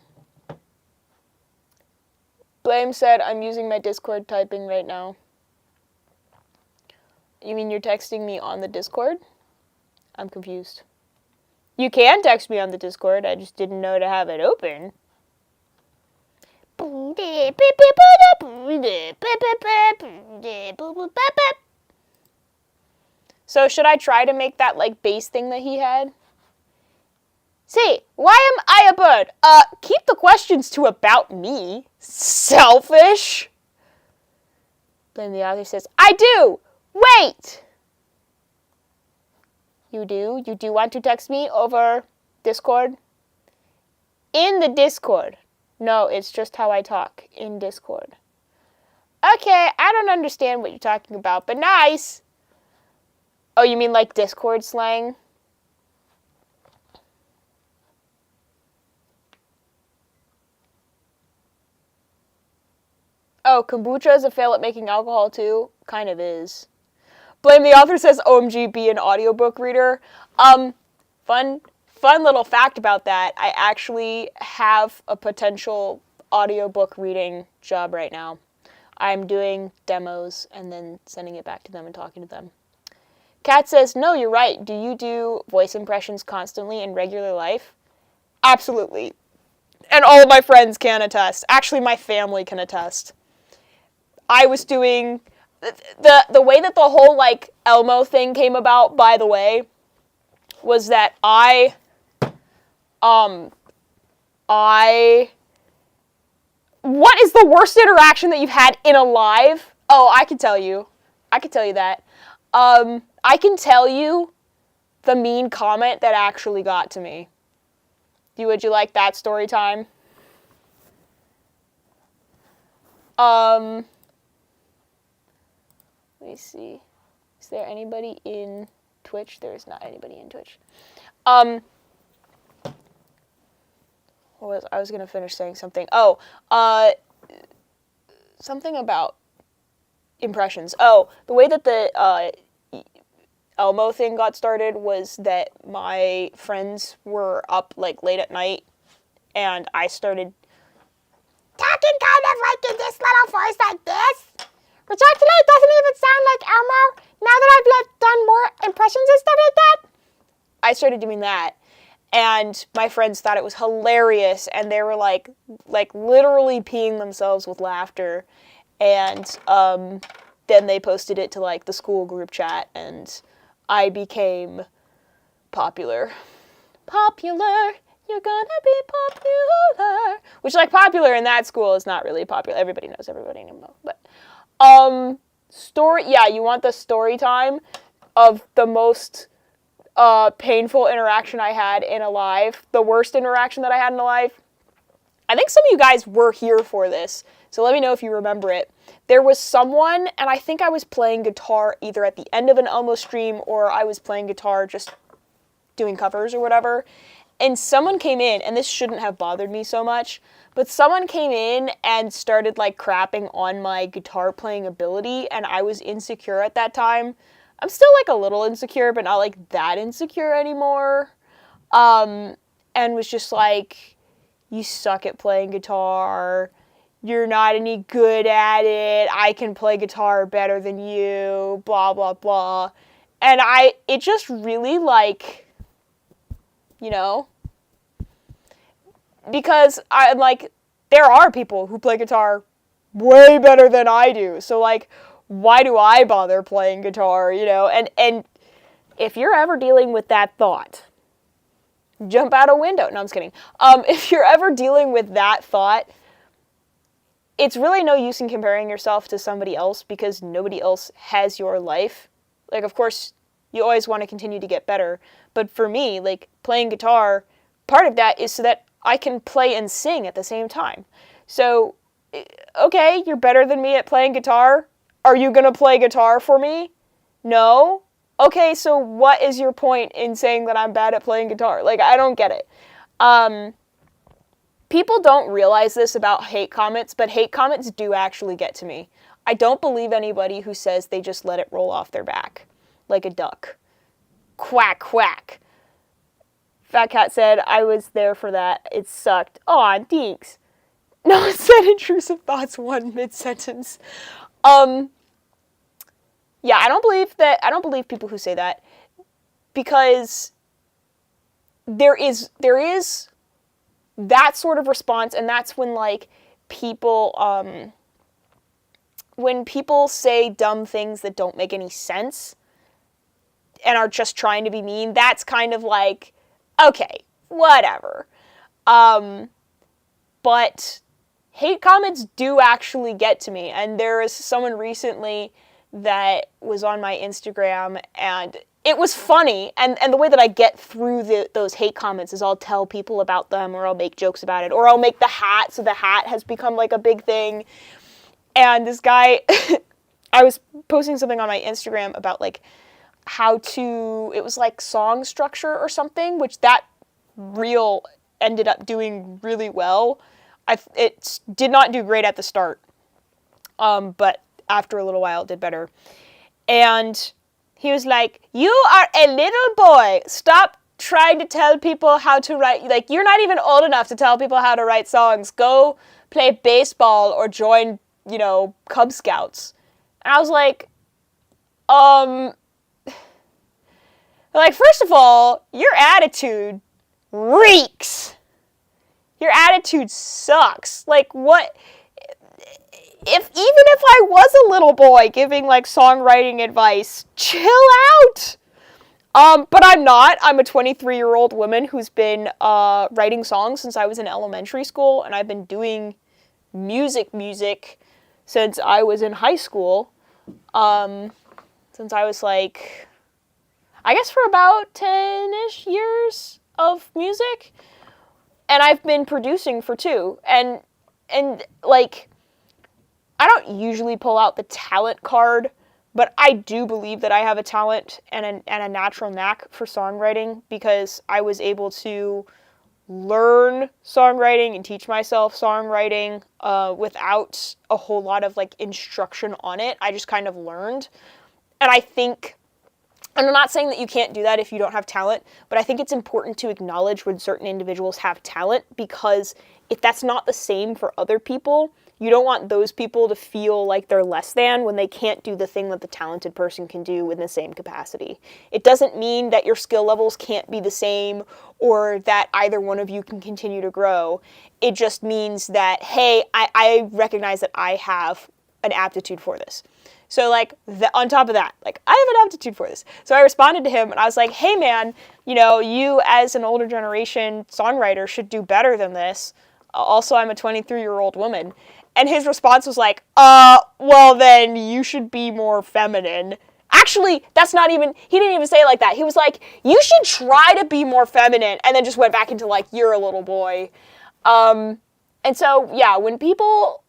Blame said, I'm using my Discord typing right now. You mean you're texting me on the Discord? I'm confused. You can text me on the Discord, I just didn't know to have it open. So should I try to make that bass thing that he had? See, why am I a bird? Keep the questions to about me. Selfish. Then the author says, I do. Wait. You do? You do want to text me over Discord? In the Discord. No, it's just how I talk. In Discord. Okay, I don't understand what you're talking about, but nice. Oh, you mean like Discord slang? Oh, kombucha is a fail at making alcohol too? Kind of is. Blame the author says OMG be an audiobook reader. Fun little fact about that. I actually have a potential audiobook reading job right now. I'm doing demos and then sending it back to them and talking to them. Kat says, no, you're right. Do you do voice impressions constantly in regular life? Absolutely. And all of my friends can attest. Actually, my family can attest. I was doing... The way that the whole, Elmo thing came about, by the way, was that what is the worst interaction that you've had in a live? Oh, I can tell you. I can tell you that. I can tell you the mean comment that actually got to me. Would you like that story time? Let me see. Is there anybody in Twitch? There is not anybody in Twitch. I was gonna finish saying something. Something about impressions. Oh, the way that the Elmo thing got started was that my friends were up like late at night, and I started talking kind of like in this little voice like this, which actually doesn't even sound like Elmo. Now that I've like done more impressions and stuff like that, I started doing that, and my friends thought it was hilarious, and they were like literally peeing themselves with laughter, and then they posted it to like the school group chat, and I became popular. Popular, you're gonna be popular. Which, like, popular in that school is not really popular. Everybody knows everybody anymore. But, you want the story time of the most painful interaction I had in a live. The worst interaction that I had in a live. I think some of you guys were here for this, so let me know if you remember it. There was someone, and I think I was playing guitar either at the end of an Elmo stream or I was playing guitar just doing covers or whatever, and someone came in, and this shouldn't have bothered me so much, but someone came in and started like crapping on my guitar playing ability, and I was insecure at that time. I'm still like a little insecure, but not like that insecure anymore, and was just like, you suck at playing guitar, you're not any good at it, I can play guitar better than you, blah, blah, blah. And it just really, like, you know, because I'm like, there are people who play guitar way better than I do, so, like, why do I bother playing guitar, you know? And if you're ever dealing with that thought, jump out a window. No, I'm just kidding. If you're ever dealing with that thought, it's really no use in comparing yourself to somebody else because nobody else has your life. Like, of course, you always want to continue to get better. But for me, like, playing guitar, part of that is so that I can play and sing at the same time. So, okay, you're better than me at playing guitar. Are you going to play guitar for me? No? Okay, so what is your point in saying that I'm bad at playing guitar? Like, I don't get it. People don't realize this about hate comments, but hate comments do actually get to me. I don't believe anybody who says they just let it roll off their back, like a duck. Quack, quack. Fat Cat said, I was there for that. It sucked. Aw, thanks. No one said intrusive thoughts one mid-sentence. Yeah, I don't believe people who say that, because there is that sort of response, and that's when, like, people, when people say dumb things that don't make any sense and are just trying to be mean, that's kind of like, okay, whatever. But hate comments do actually get to me, and there is someone recently that was on my Instagram, and it was funny, and the way that I get through those hate comments is I'll tell people about them, or I'll make jokes about it, or I'll make the hat, so the hat has become like a big thing. And this guy, I was posting something on my Instagram about like it was like song structure or something, which that reel ended up doing really well. It did not do great at the start, but after a little while it did better. And he was like, you are a little boy. Stop trying to tell people how to write. Like, you're not even old enough to tell people how to write songs. Go play baseball or join, you know, Cub Scouts. And I was like, like, first of all, your attitude reeks. Your attitude sucks. Like, what? Even if I was a little boy giving, like, songwriting advice, chill out. But I'm not. I'm a 23-year-old woman who's been writing songs since I was in elementary school, and I've been doing music since I was in high school. Since I was like, I guess for about 10-ish years of music. And I've been producing for 2. And like, I don't usually pull out the talent card, but I do believe that I have a talent and a natural knack for songwriting because I was able to learn songwriting and teach myself songwriting without a whole lot of like instruction on it. I just kind of learned. And I think, and I'm not saying that you can't do that if you don't have talent, but I think it's important to acknowledge when certain individuals have talent, because if that's not the same for other people, you don't want those people to feel like they're less than when they can't do the thing that the talented person can do in the same capacity. It doesn't mean that your skill levels can't be the same or that either one of you can continue to grow. It just means that, hey, I recognize that I have an aptitude for this. So, like, on top of that, like, I have an aptitude for this. So I responded to him, and I was like, hey, man, you know, you as an older generation songwriter should do better than this. Also, I'm a 23-year-old woman. And his response was like, well, then you should be more feminine. Actually, that's not even, he didn't even say it like that. He was like, you should try to be more feminine, and then just went back into, like, you're a little boy. And so, yeah, when people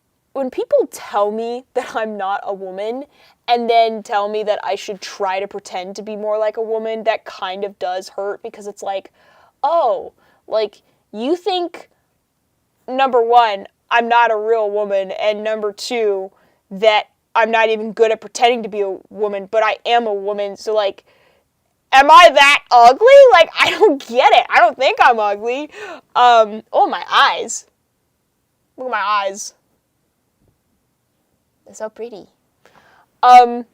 tell me that I'm not a woman and then tell me that I should try to pretend to be more like a woman, that kind of does hurt, because it's like, oh, like, you think, number one, I'm not a real woman, and number two, that I'm not even good at pretending to be a woman, but I am a woman, so, like, am I that ugly? Like, I don't get it. I don't think I'm ugly. Oh, my eyes. Look at my eyes. They're so pretty. Noah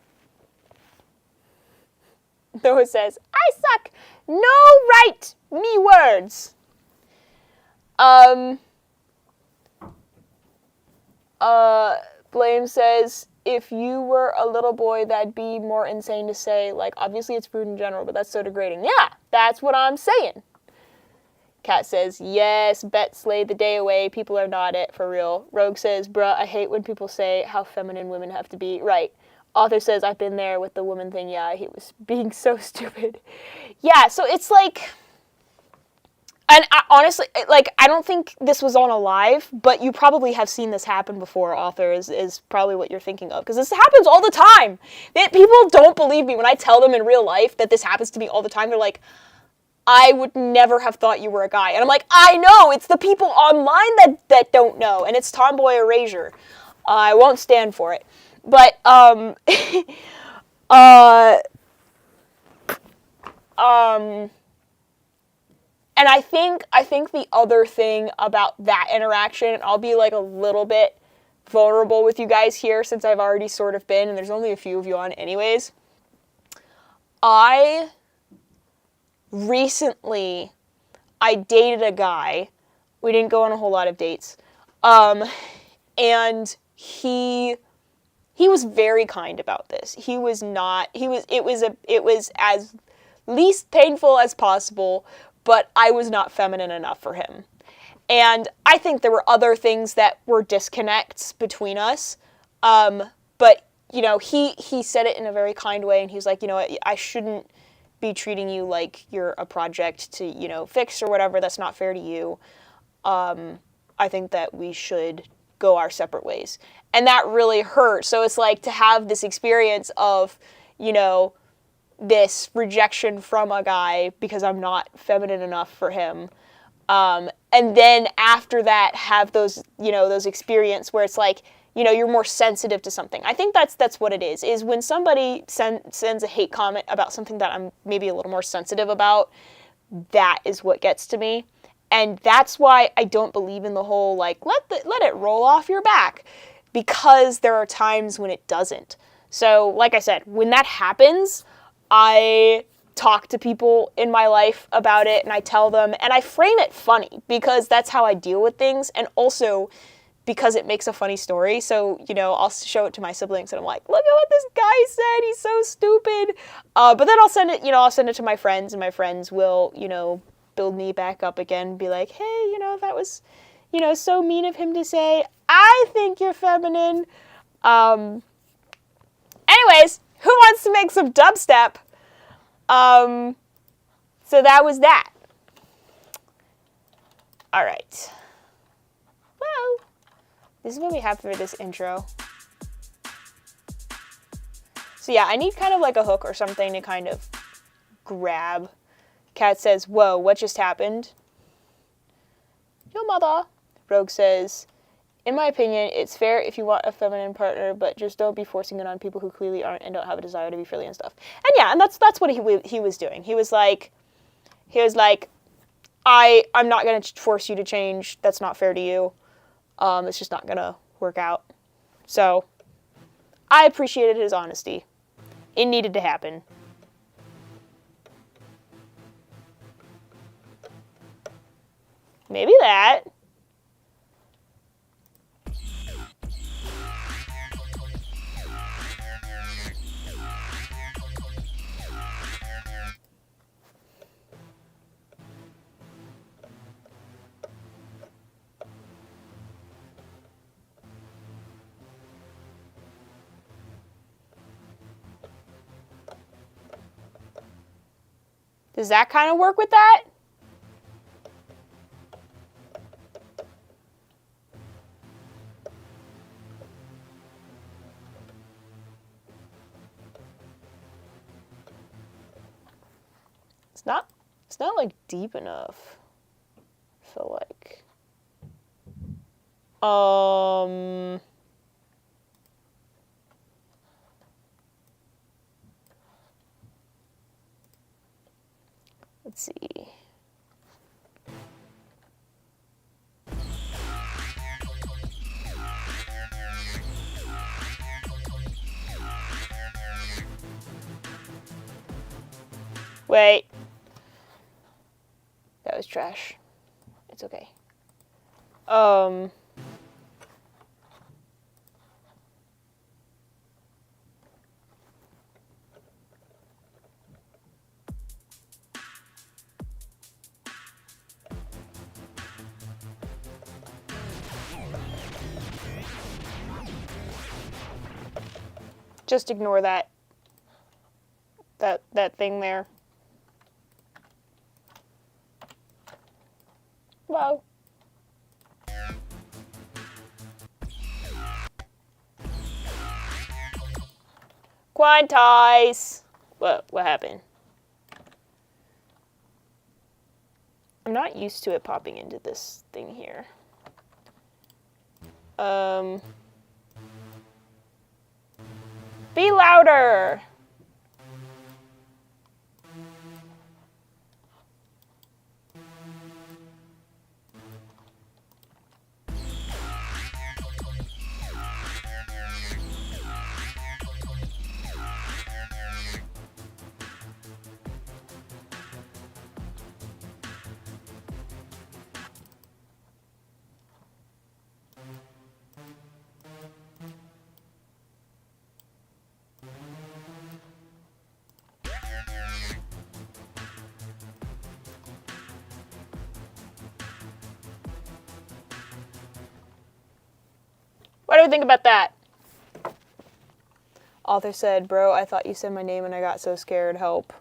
says, I suck. No right me words. Blame says, if you were a little boy, that'd be more insane to say. Like, obviously it's rude in general, but that's so degrading. Yeah, that's what I'm saying. Kat says, yes, bet slayed the day away. People are not it, for real. Rogue says, bruh, I hate when people say how feminine women have to be. Right. Author says, I've been there with the woman thing. Yeah, he was being so stupid. Yeah, so it's like, and honestly, like, I don't think this was on a live, but you probably have seen this happen before, Author, is probably what you're thinking of. Because this happens all the time. People don't believe me when I tell them in real life that this happens to me all the time. They're like, I would never have thought you were a guy. And I'm like, I know, it's the people online that don't know. And it's tomboy erasure. I won't stand for it. But, and I think the other thing about that interaction, and I'll be like a little bit vulnerable with you guys here since I've already sort of been, and there's only a few of you on anyways. Recently, I dated a guy. We didn't go on a whole lot of dates. And he was very kind about this. It was as least painful as possible, but I was not feminine enough for him. And I think there were other things that were disconnects between us. But, you know, he said it in a very kind way, and he was like, you know, I shouldn't be treating you like you're a project to, you know, fix or whatever. That's not fair to you. I think that we should go our separate ways. And that really hurt. So it's like to have this experience of, you know, this rejection from a guy because I'm not feminine enough for him. And then after that have those, you know, those experiences where it's like, you know, you're more sensitive to something. I think that's what it is when somebody sends a hate comment about something that I'm maybe a little more sensitive about, that is what gets to me. And that's why I don't believe in the whole, like, let it roll off your back, because there are times when it doesn't. So, like I said, when that happens, I talk to people in my life about it, and I tell them, and I frame it funny, because that's how I deal with things. And also, because it makes a funny story. So, you know, I'll show it to my siblings and I'm like, look at what this guy said. He's so stupid. But then I'll send it to my friends, and my friends will, you know, build me back up again, be like, hey, you know, that was, you know, so mean of him to say, I think you're feminine. Anyways, who wants to make some dubstep? So that was that. All right. Well, this is what we have for this intro. So yeah, I need kind of like a hook or something to kind of grab. Kat says, whoa, what just happened? Your mother. Rogue says, in my opinion, it's fair if you want a feminine partner, but just don't be forcing it on people who clearly aren't and don't have a desire to be frilly and stuff. And yeah, and that's what he was doing. He was like, I'm not going to force you to change. That's not fair to you. It's just not going to work out. So I appreciated his honesty. It needed to happen. Maybe that. Does that kind of work with that? It's not like deep enough. I feel like. Let's see. Wait. That was trash. It's okay. Just ignore that thing there. Whoa. Quantize. What happened? I'm not used to it popping into this thing here. Be louder. What do you think about that? Author said, bro, I thought you said my name and I got so scared. Help.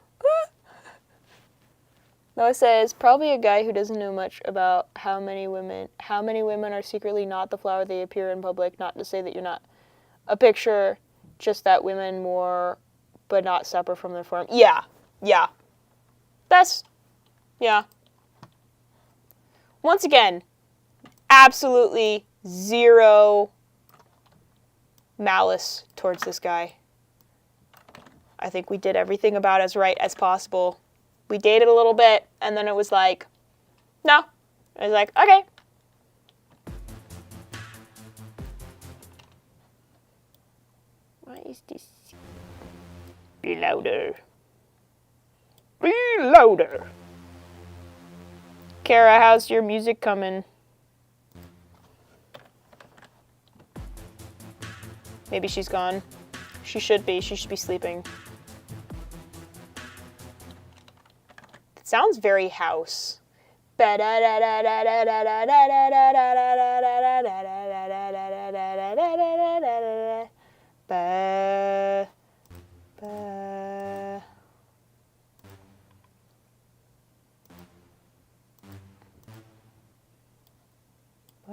Noah says, probably a guy who doesn't know much about how many women are secretly not the flower they appear in public. Not to say that you're not a picture, just that women more, but not separate from their form. Yeah. Yeah. Once again, absolutely zero malice towards this guy. I think we did everything about as right as possible. We dated a little bit, and then it was like, no. I was like, okay. What is this? Be louder. Be louder. Kara, how's your music coming? Maybe she's gone. She should be. She should be sleeping. It sounds very house. What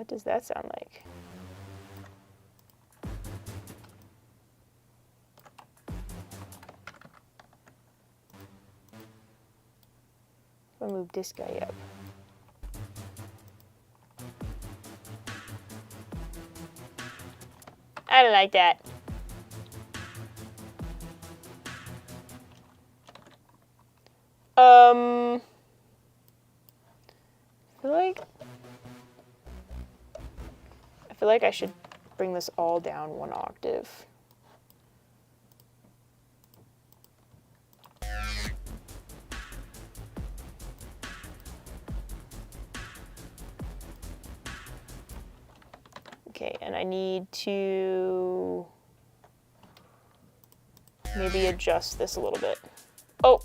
does that sound like? I'll move this guy up. I don't like that. I feel like I should bring this all down 1 octave. Okay, and I need to maybe adjust this a little bit. Oh!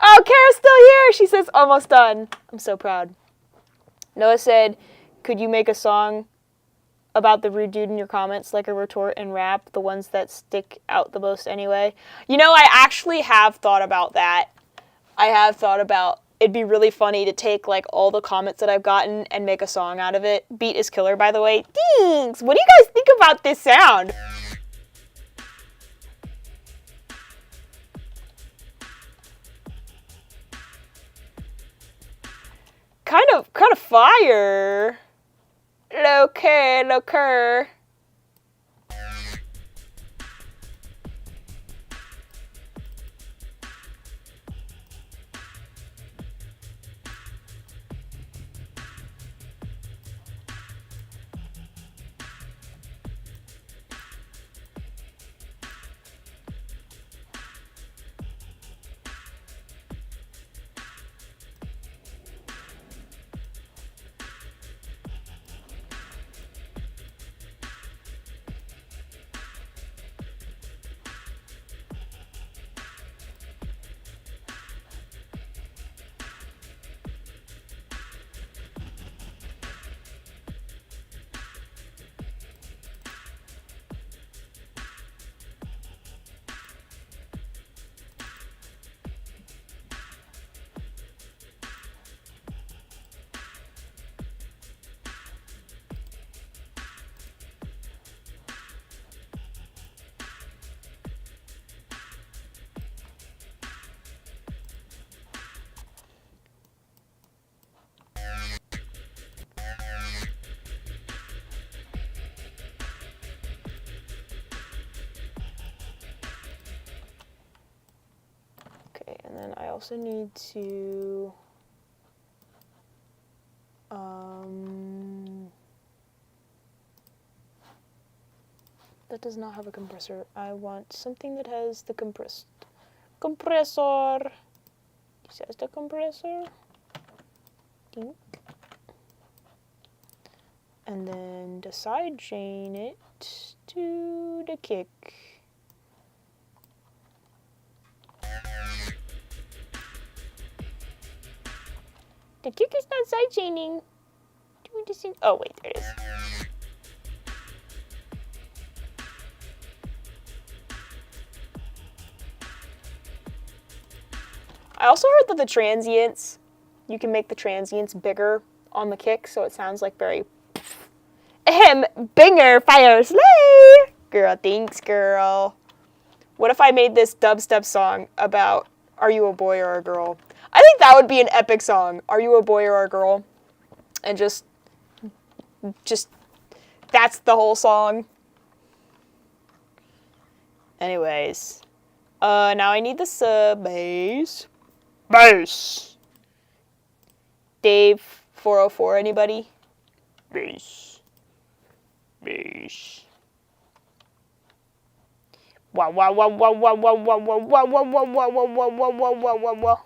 Oh, Kara's still here! She says, almost done. I'm so proud. Noah said, could you make a song about the rude dude in your comments, like a retort and rap, the ones that stick out the most anyway? You know, I actually have thought about that. I have thought about, it'd be really funny to take, like, all the comments that I've gotten and make a song out of it. Beat is killer, by the way. Thanks! What do you guys think about this sound? Kind of fire. Loker. And then I also need to that does not have a compressor. I want something that has the compressor. This has the compressor. Dink. And then the side chain it to the kick. The kick is not side chaining. Oh wait, there it is. I also heard that the transients, you can make the transients bigger on the kick, so it sounds like very binger fire slay. Girl, thanks, girl. What if I made this dubstep song about are you a boy or a girl? I think that would be an epic song. Are you a boy or a girl? And just just, that's the whole song. Anyways. Now I need the sub bass. Bass. Dave 404, anybody? Bass. Bass. Wow, wow, wow, wow, wow, wow, wow, wow, wow, wow, wow, wow, wow, wow, wow, wow, wow, wow, wow.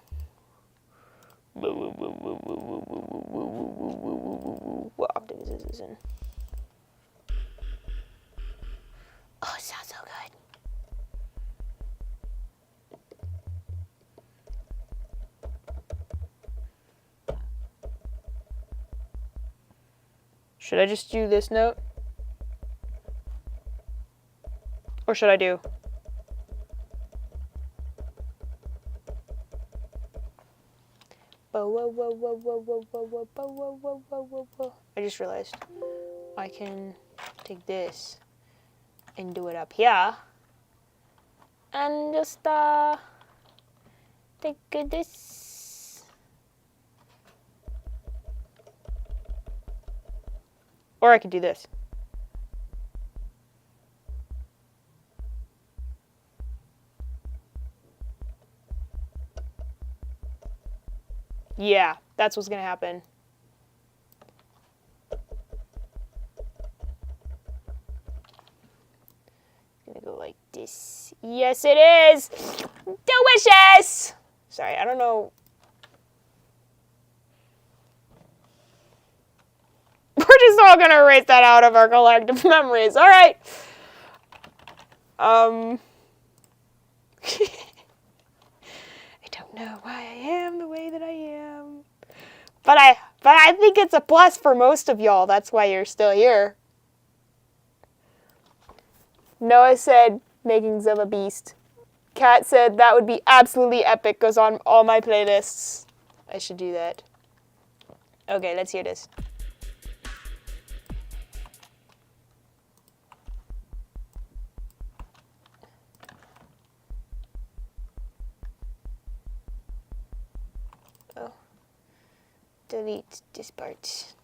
What octave is this in? Oh, it sounds so good. Should I just do this note? Or should I do? I just realized I can take this and do it up here. And just take this. Or I could do this. Yeah, that's what's gonna happen. Gonna go like this. Yes, it is. Delicious. Sorry, I don't know. We're just all gonna erase that out of our collective memories. All right. I don't know why I am the way that I am. But I think it's a plus for most of y'all. That's why you're still here. Noah said, Makings of a Beast. Kat said, that would be absolutely epic. Goes on all my playlists. I should do that. Okay, let's hear this. Oh. Delete this part.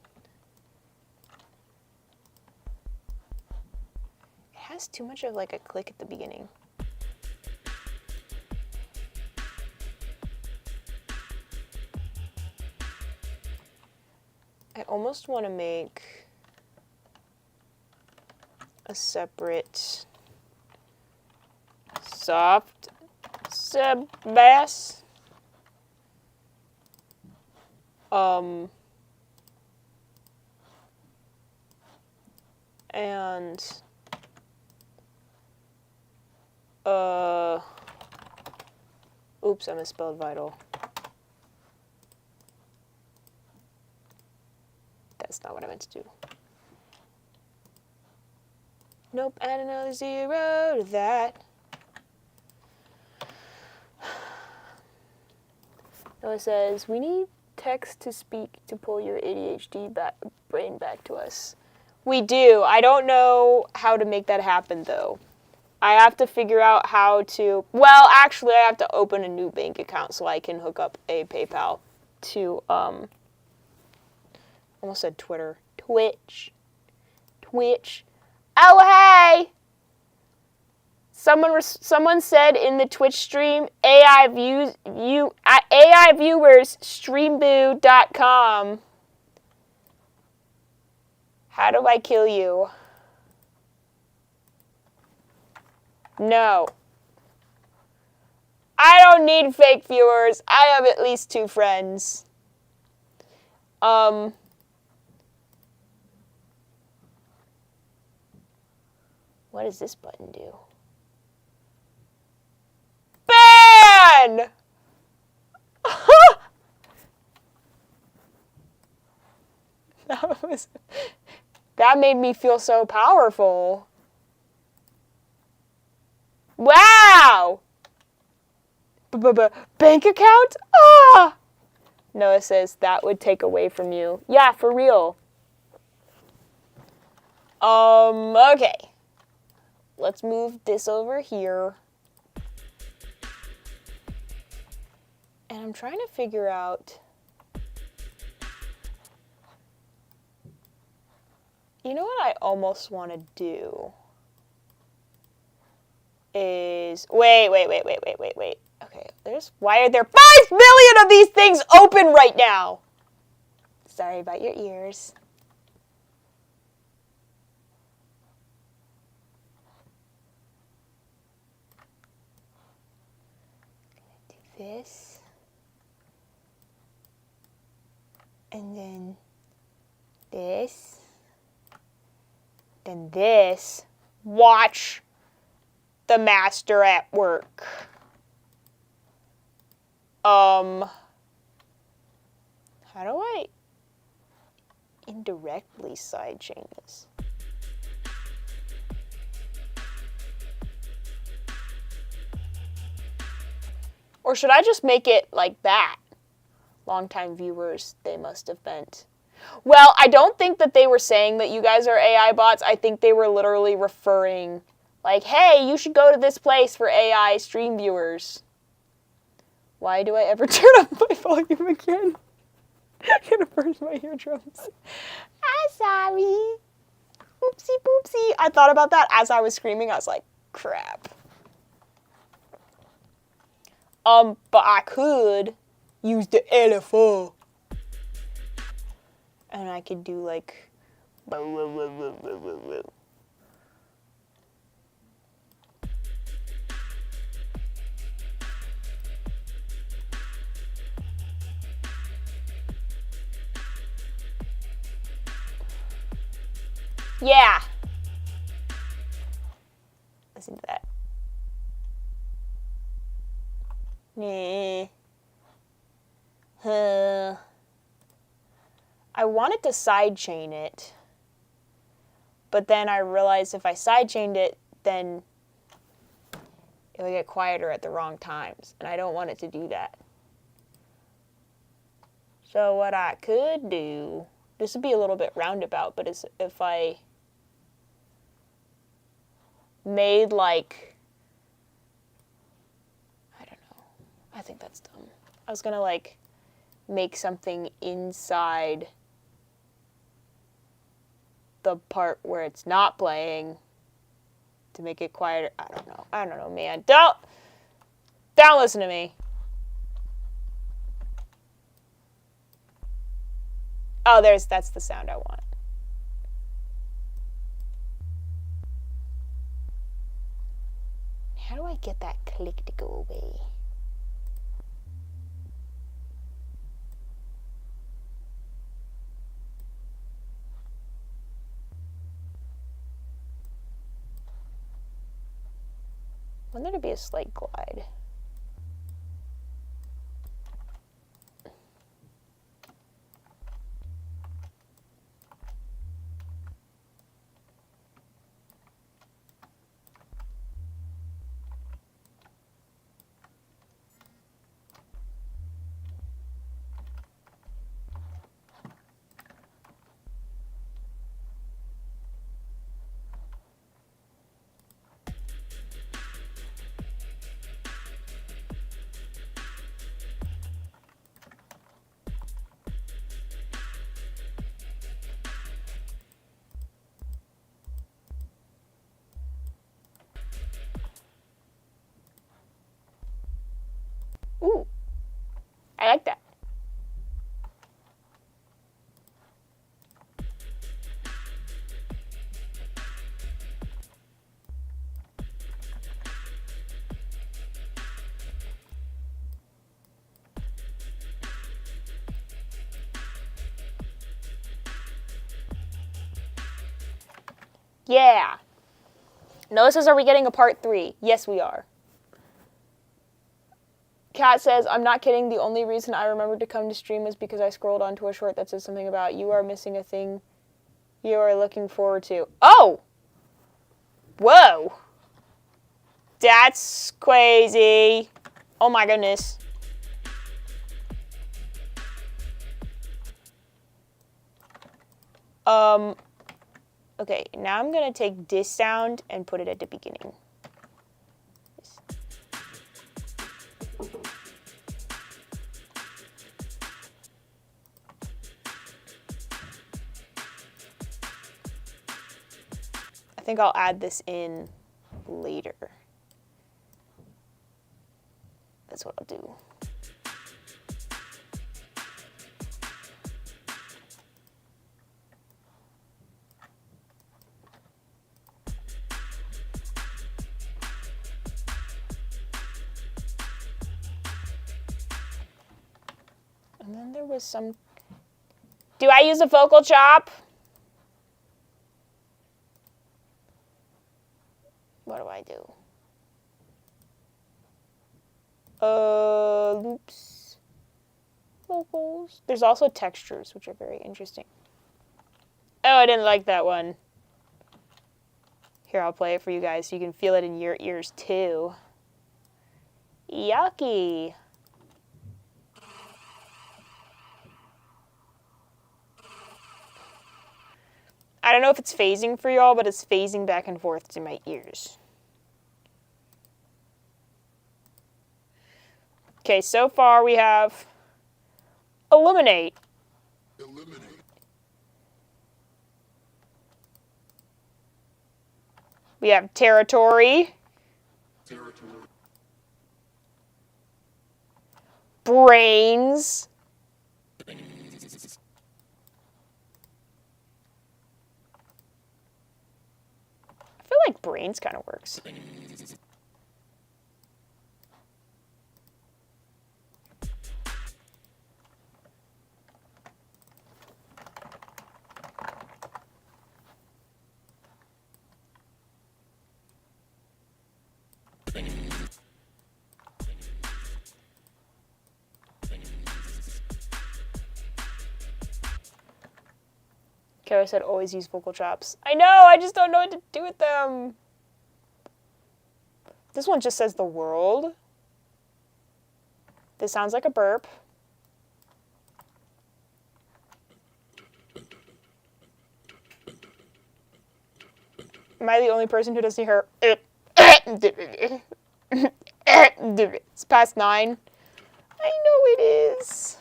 It has too much of like a click at the beginning. I almost want to make a separate soft sub bass. And oops, I misspelled vital. That's not what I meant to do. Nope, add another 0 to that. Noah says, we need text to speak to pull your ADHD brain back to us. We do. I don't know how to make that happen, though. I have to figure out how to... Well, actually, I have to open a new bank account so I can hook up a PayPal to, almost said Twitter. Twitch. Oh, hey! Someone said in the Twitch stream, AI viewers, streamboo.com. How do I kill you? No. I don't need fake viewers. I have at least 2 friends. What does this button do? Ban! That made me feel so powerful. Wow! Bank account? Ah! Noah says that would take away from you. Yeah, for real. Okay. Let's move this over here. And I'm trying to figure out You know what I almost want to do is wait. Okay, why are there 5 million of these things open right now? Sorry about your ears. Do this. And then this. Then this. Watch the master at work. How do I indirectly sidechain this? Or should I just make it like that? Longtime viewers, they must have bent. Well, I don't think that they were saying that you guys are AI bots. I think they were literally referring, like, hey, you should go to this place for AI stream viewers. Why do I ever turn up my volume again? I'm gonna burst my eardrums. I'm sorry. Oopsie poopsie. I thought about that as I was screaming. I was like, crap. But I could use the LFO. And I could do like... Yeah. Listen to that. I wanted to sidechain it, but then I realized if I sidechained it, then it would get quieter at the wrong times, and I don't want it to do that. So what I could do, this would be a little bit roundabout, but is if I made like, I don't know, I think that's dumb. I was gonna like make something inside the part where it's not playing to make it quieter. I don't know, man. Don't listen to me. Oh, that's the sound I want. How do I get that click to go away? I want there to be a slight glide. Ooh, I like that. Yeah. Noah says, are we getting a part 3? Yes, we are. Kat says, I'm not kidding. The only reason I remembered to come to stream is because I scrolled onto a short that says something about you are missing a thing you are looking forward to. Oh! Whoa! That's crazy. Oh my goodness. Okay, now I'm gonna take this sound and put it at the beginning. think I'll add this in later. That's what I'll do. And then there was some... Do I use a vocal chop? What do I do? Loops. Vocals. There's also textures, which are very interesting. Oh, I didn't like that one. Here, I'll play it for you guys so you can feel it in your ears too. Yucky. I don't know if it's phasing for y'all, but it's phasing back and forth to my ears. Okay, so far we have eliminate. We have territory. Brains. I feel like brains kind of works. Kara said always use vocal chops. I know, I just don't know what to do with them. This one just says the world. This sounds like a burp. Am I the only person who doesn't hear it? It's past 9. I know it is.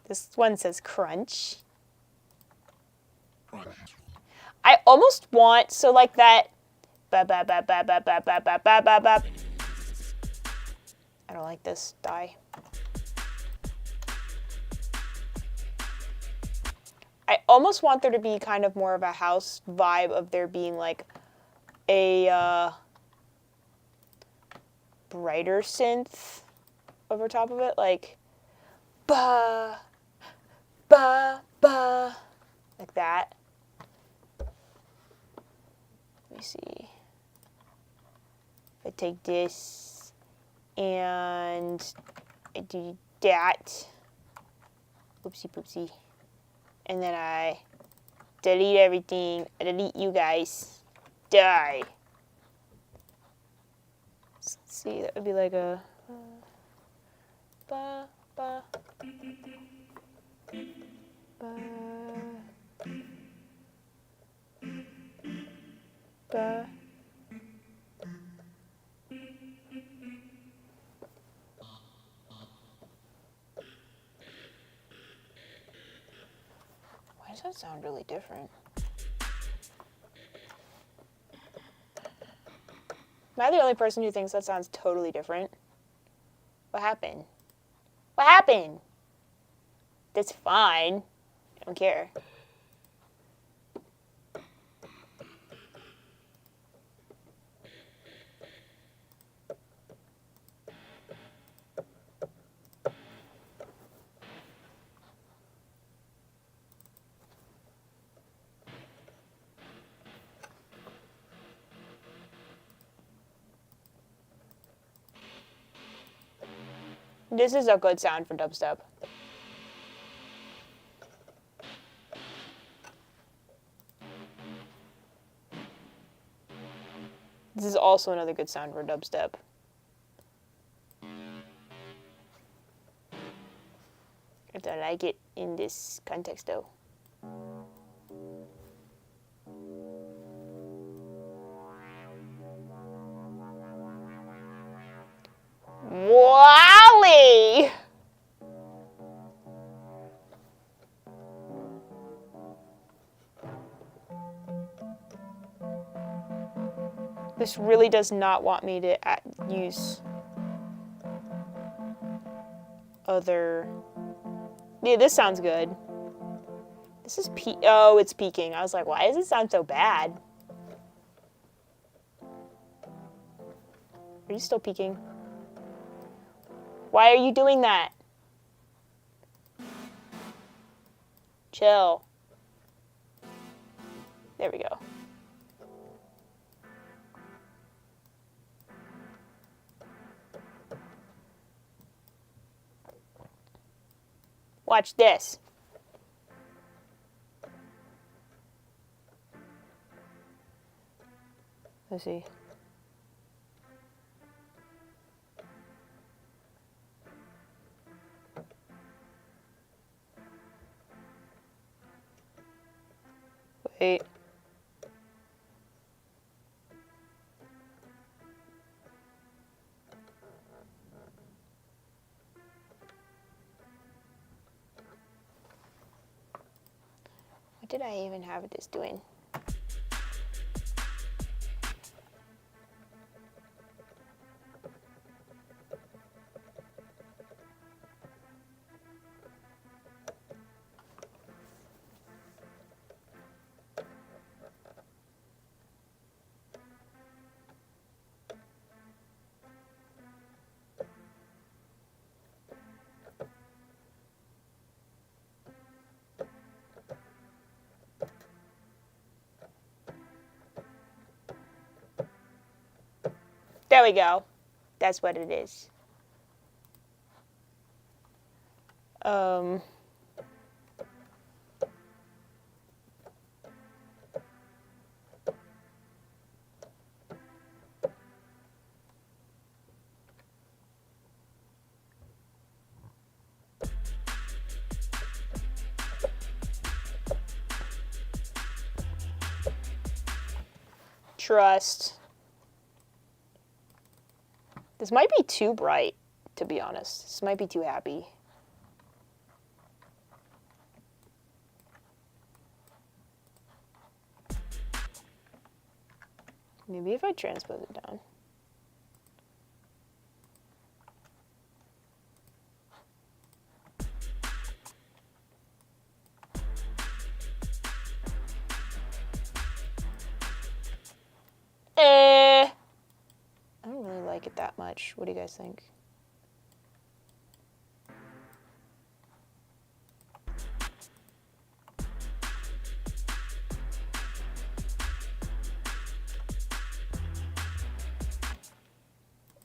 This one says crunch. I almost want, so like that. Ba ba ba ba ba ba ba ba ba ba ba. I don't like this. Die. I almost want there to be kind of more of a house vibe of there being like a brighter synth over top of it, like ba ba ba, like that. Let me see. If I take this and I do that, oopsie poopsie, and then I delete everything, I delete you guys, die. Let's see, that would be like a ba ba ba ba. Why does that sound really different? Am I the only person who thinks that sounds totally different? What happened? What happened? That's fine. I don't care. This is a good sound for dubstep. This is also another good sound for dubstep. I don't like it in this context though. Wowie! This really does not want me to use other... Yeah, this sounds good. This is oh, it's peaking. I was like, why does it sound so bad? Are you still peaking? Why are you doing that? Chill. There we go. Watch this. Let's see. Wait. What did I even have this doing? There we go. That's what it is. Trust. This might be too bright, to be honest. This might be too happy. Maybe if I transpose it down. I don't really like it that much. What do you guys think?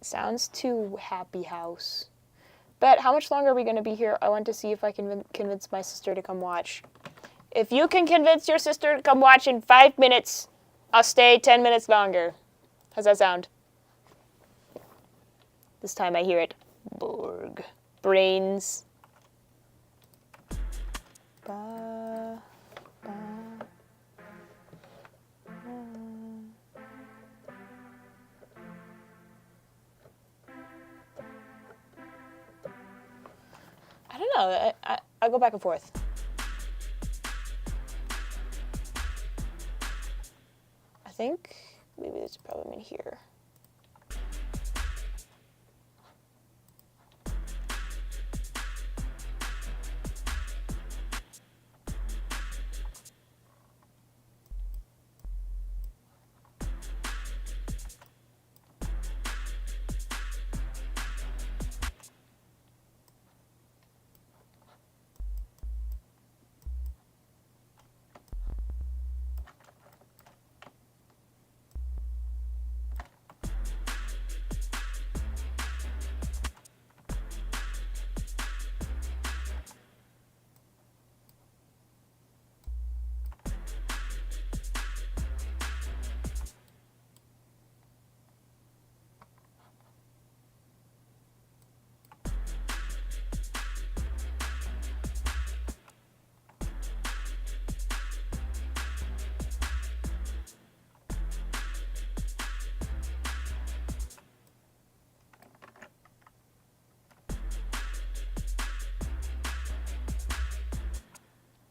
Sounds too happy house. But how much longer are we going to be here? I want to see if I can convince my sister to come watch. If you can convince your sister to come watch in 5 minutes, I'll stay 10 minutes longer. How's that sound? This time I hear it. Borg. Brains. Ba, ba, I don't know. I go back and forth. I think maybe there's a problem in here.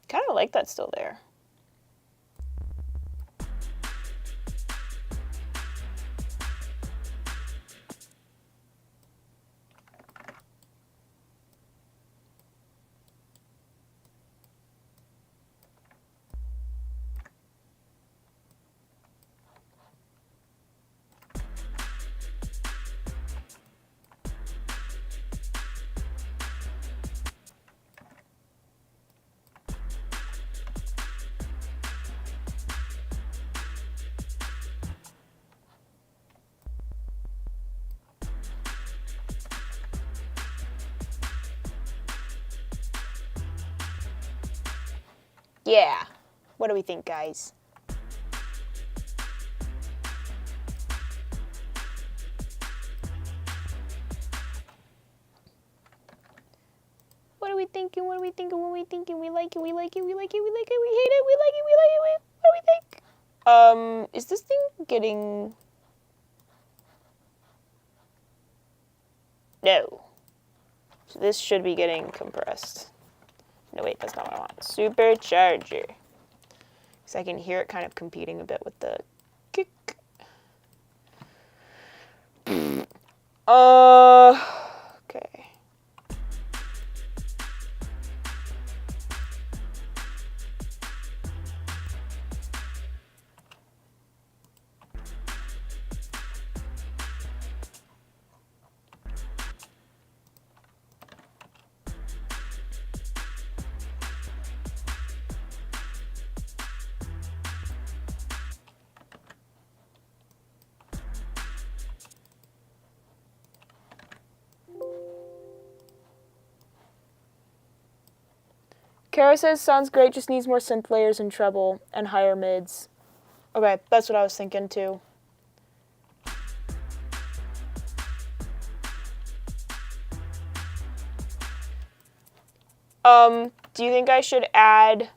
Kind of like that still there. Yeah. What do we think, guys? What are we thinking? What are we thinking? What are we thinking? We like it, we like it, we like it, we like it, we hate it, we like it, we like it, what do we think? Is this thing getting... No. So this should be getting compressed. No, wait, that's not what I want. Supercharger. Because I can hear it kind of competing a bit with the kick. Okay. Kara says, sounds great, just needs more synth layers and treble and higher mids. Okay, that's what I was thinking too. Do you think I should add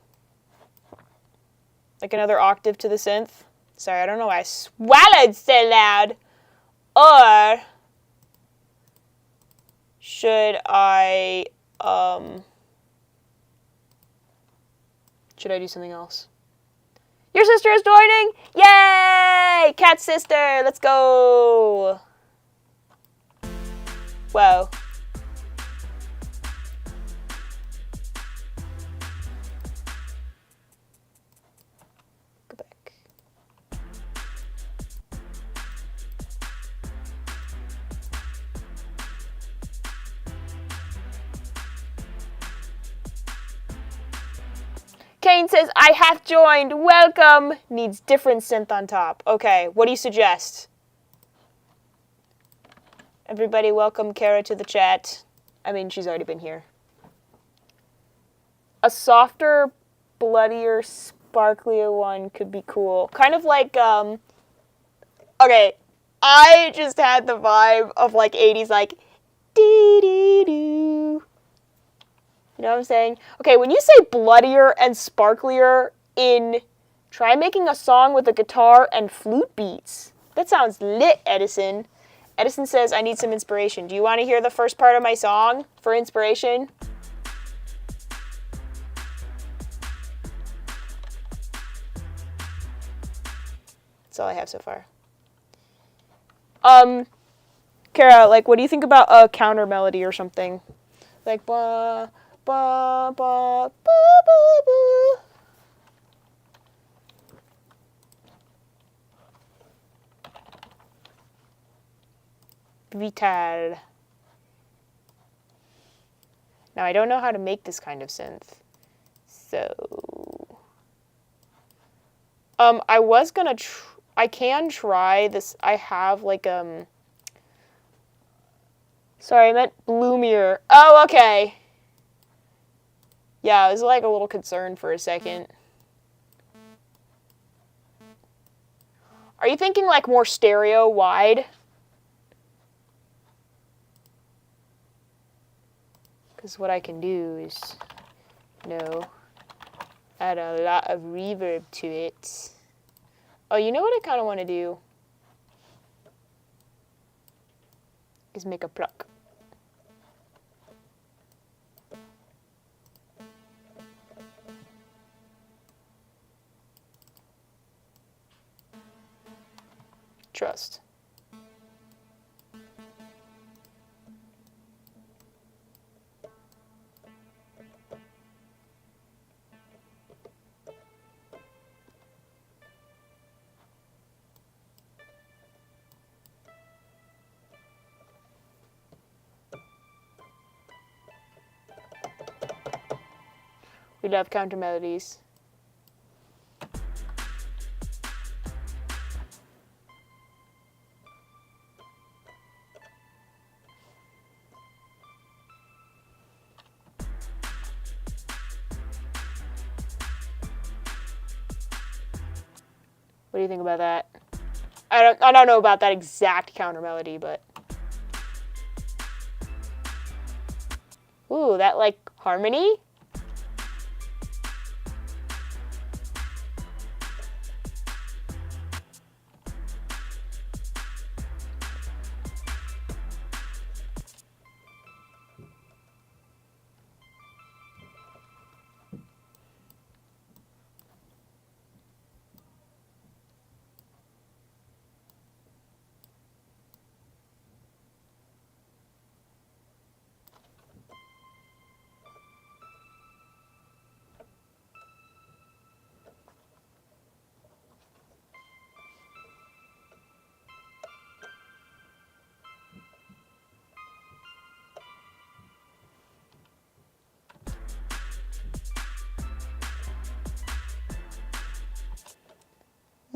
like another octave to the synth? Sorry, I don't know why I swallowed so loud. Or should I do something else? Your sister is joining! Yay! Cat sister, let's go! Whoa. Go back. Kane says, I have joined. Welcome. Needs different synth on top. Okay, what do you suggest? Everybody welcome Kara to the chat. I mean, she's already been here. A softer, bloodier, sparklier one could be cool. Kind of like, okay, I just had the vibe of like 80s, like, dee-dee-doo. You know what I'm saying? Okay, when you say bloodier and sparklier try making a song with a guitar and flute beats. That sounds lit, Edison. Edison says, I need some inspiration. Do you want to hear the first part of my song for inspiration? That's all I have so far. Kara, like, what do you think about a counter melody or something? Like, ba, ba, ba, ba, ba, ba. Vital. Now, I don't know how to make this kind of synth. So, I was gonna I can try this. I have like, sorry, I meant bloomier. Oh, okay. Yeah, I was like a little concerned for a second. Are you thinking like more stereo wide? Because what I can do is, add a lot of reverb to it. Oh, you know what I kind of want to do? Is make a pluck. Trust. We love counter melodies. do you think about that? I don't know about that exact counter melody, but ooh, that like harmony.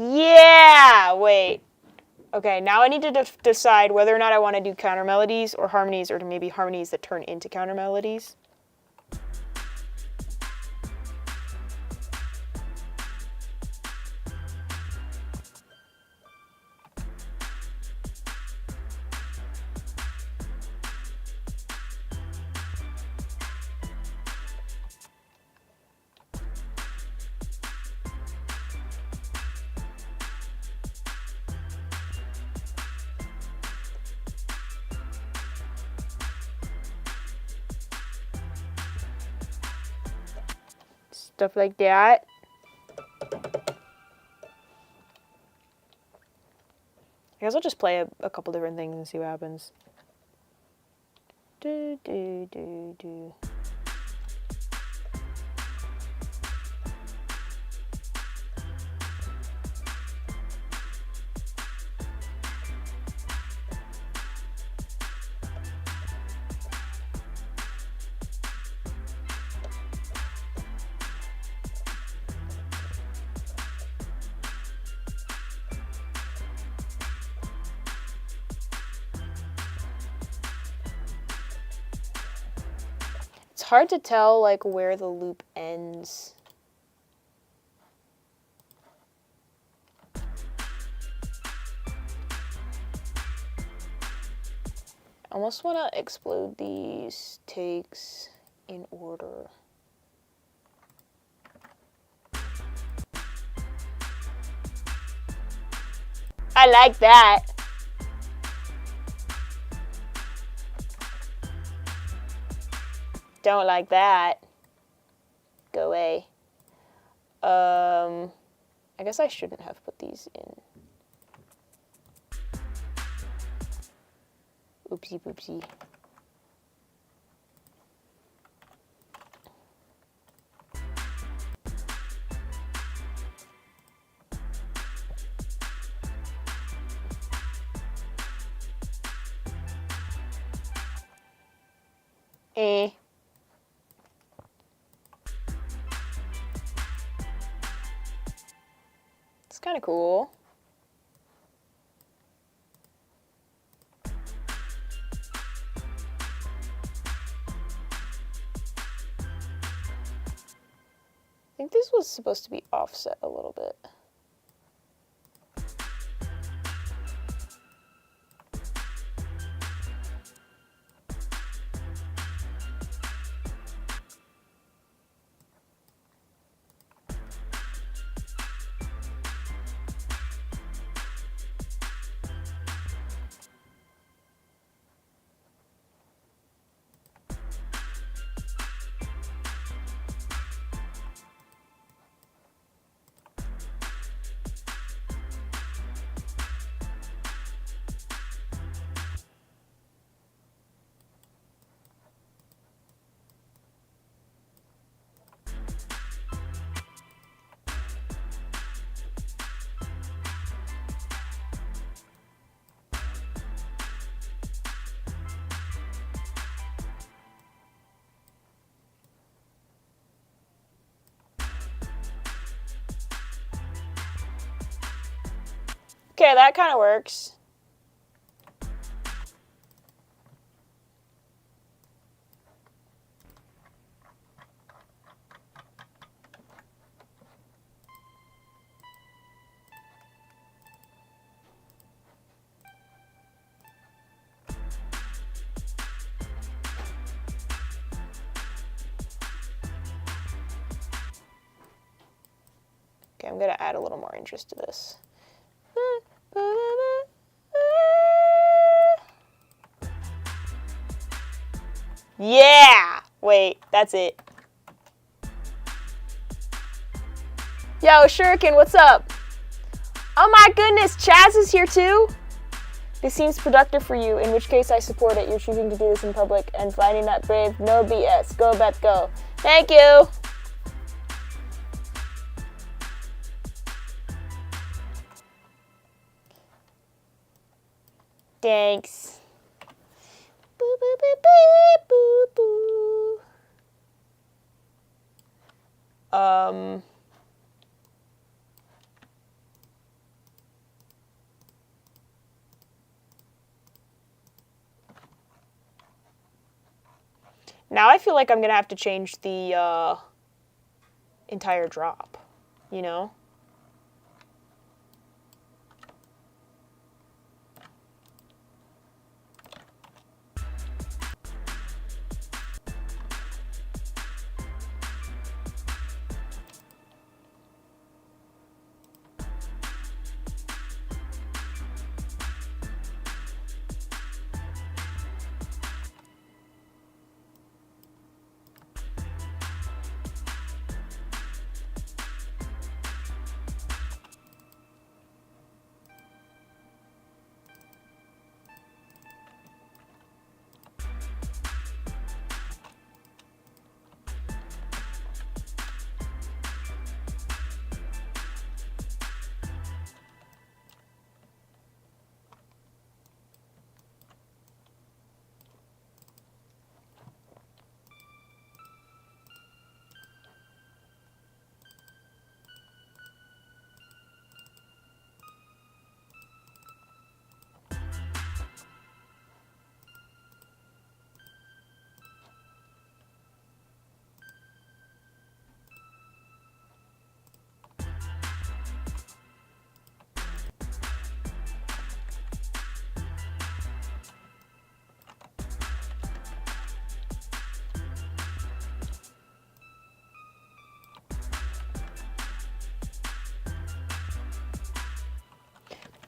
Yeah, wait. Okay, now I need to decide whether or not I want to do counter melodies or harmonies, or maybe harmonies that turn into counter melodies. Stuff like that. I guess I'll just play a couple different things and see what happens. Do, do, do, do. It's hard to tell like where the loop ends. I almost want to explode these takes in order. I like that. Don't like that. Go away. I guess I shouldn't have put these in. Oopsie poopsie. Eh. It's kind of cool. I think this was supposed to be offset a little bit. Okay, that kind of works. Okay, I'm gonna add a little more interest to this. Yeah! Wait, that's it. Yo, Shuriken, what's up? Oh my goodness, Chaz is here too? This seems productive for you, in which case I support it. You're choosing to do this in public and finding that brave. No BS. Go, Beth, go. Thank you! Thanks. Boo, boo, boo, boo, boo, boo. Now I feel like I'm gonna have to change the entire drop, you know?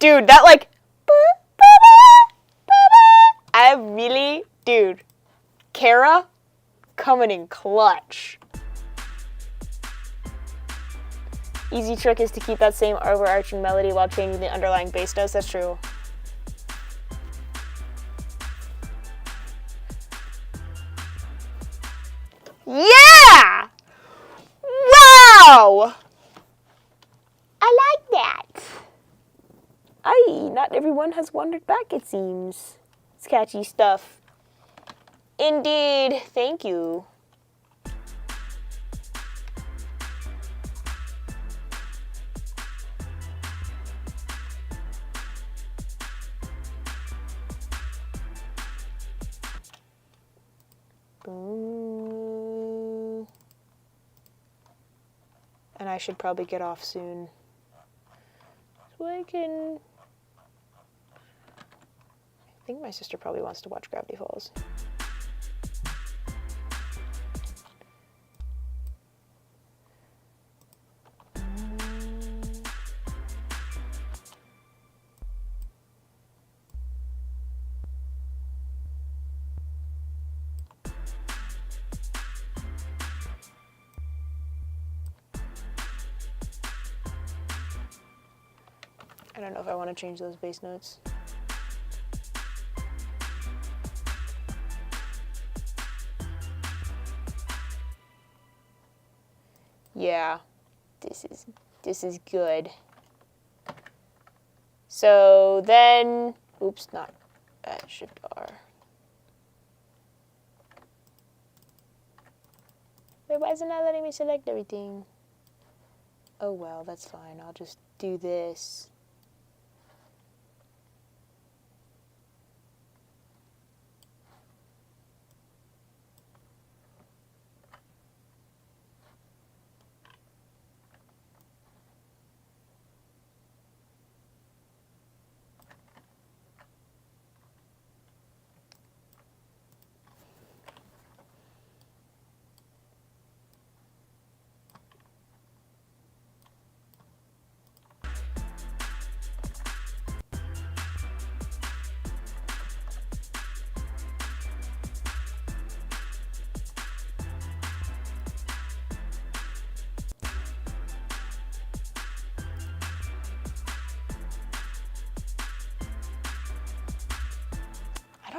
Dude, that like... I really... Dude. Kara, coming in clutch. Easy trick is to keep that same overarching melody while changing the underlying bass notes. That's true. Yeah! Wow! I like that. Aye, not everyone has wandered back, it seems. It's catchy stuff. Indeed. Thank you. Boom. And I should probably get off soon. So I can... I think my sister probably wants to watch Gravity Falls. I don't know if I want to change those bass notes. Yeah, this is good. So then, oops, not Shift R. Wait, why is it not letting me select everything? Oh well, that's fine. I'll just do this.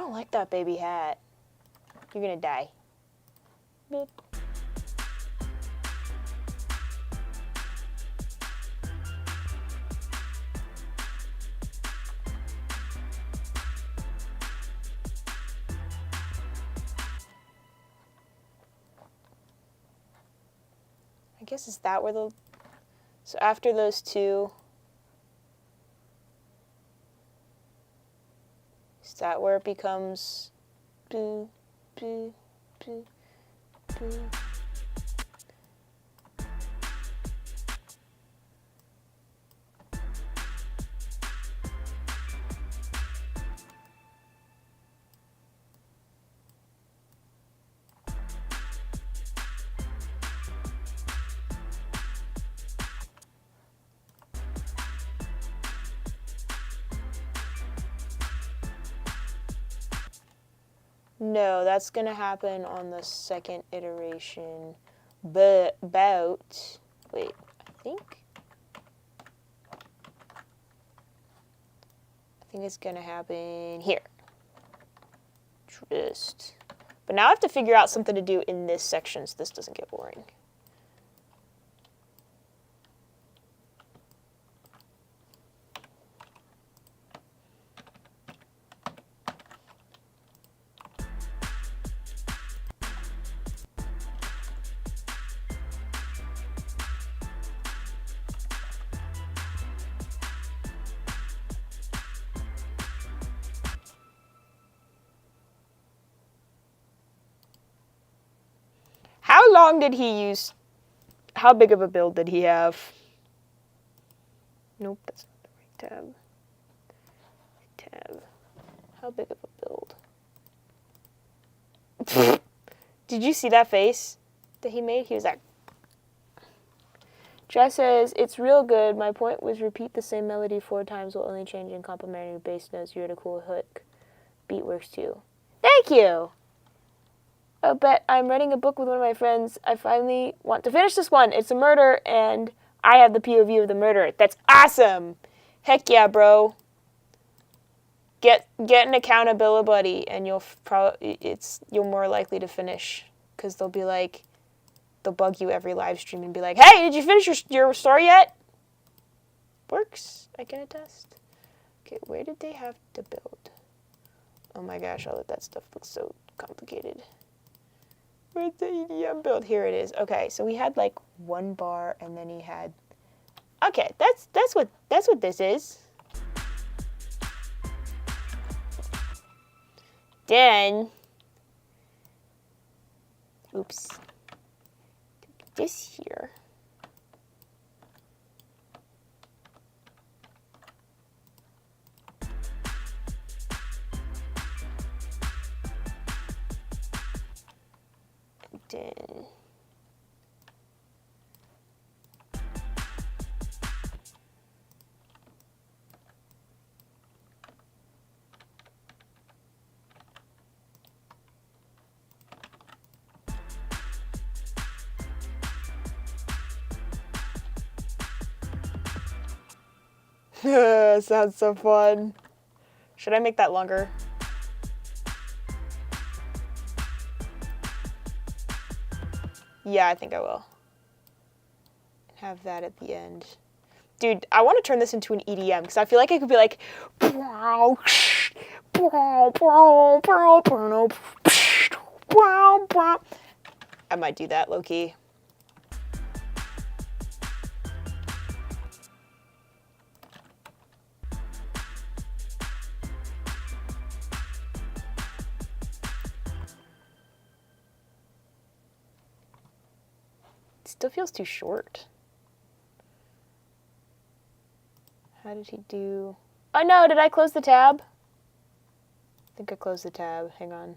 don't like that baby hat. You're gonna die. Boop. I guess is that where the... So after those two... Is that where it becomes... Boo, boo, boo, boo. No, that's gonna happen on the second iteration. But about, wait, I think it's gonna happen here. But now I have to figure out something to do in this section so this doesn't get boring. How long did he use? How big of a build did he have? Nope, that's not the right tab. How big of a build? Did you see that face that he made? He was like... Jess says, it's real good. My point was repeat the same melody 4 times while only changing complementary bass notes. You had a cool hook. Beat works too. Thank you! Oh, but I'm writing a book with one of my friends. I finally want to finish this one. It's a murder, and I have the POV of the murderer. That's awesome! Heck yeah, bro. Get an accountability buddy, and you're more likely to finish, because they'll bug you every live stream and be like, hey, did you finish your story yet? Works, I can attest. Okay, where did they have to build? Oh my gosh, all of that stuff looks so complicated. Where's the EDM build? Here it is. Okay, so we had like 1 bar, and then he had... Okay, that's what this is. Then... Oops. This here. And then sounds so fun. Should I make that longer? Yeah, I think I will. Have that at the end. Dude, I want to turn this into an EDM because I feel like it could be like... I might do that, low-key. Still feels too short. How did he do? Oh no, did I close the tab? I think I closed the tab. Hang on.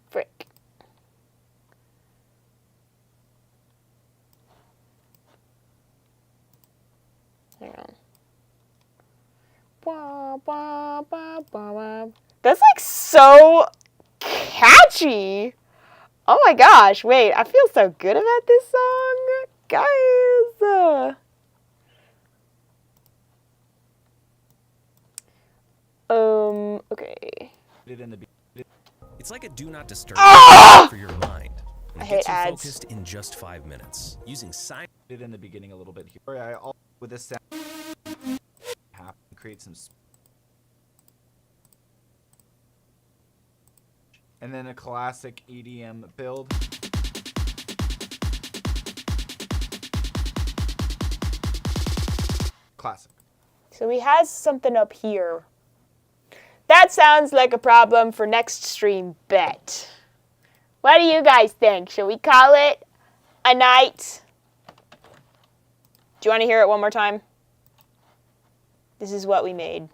Frick. Hang on. That's like so catchy. Oh my gosh, wait, I feel so good about this song. Guys. it in the It's like a do not disturb for your mind. And I it hate gets you ads. focused in just 5 minutes. Using silence. it in the beginning a little bit here. I also, with this sound, have to create some, and then a classic EDM build. Classic. So he has something up here. That sounds like a problem for next stream bet. What do you guys think? Should we call it a night? Do you want to hear it one more time? This is what we made.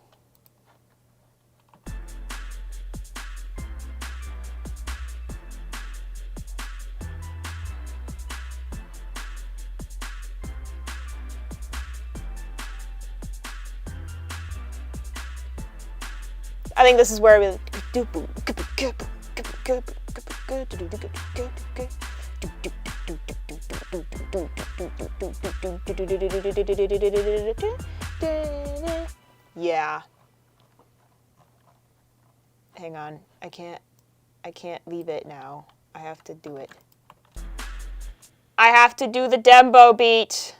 I think this is where we yeah. Hang on. I can't leave it now. I have to do it. I have to do the Dembo beat.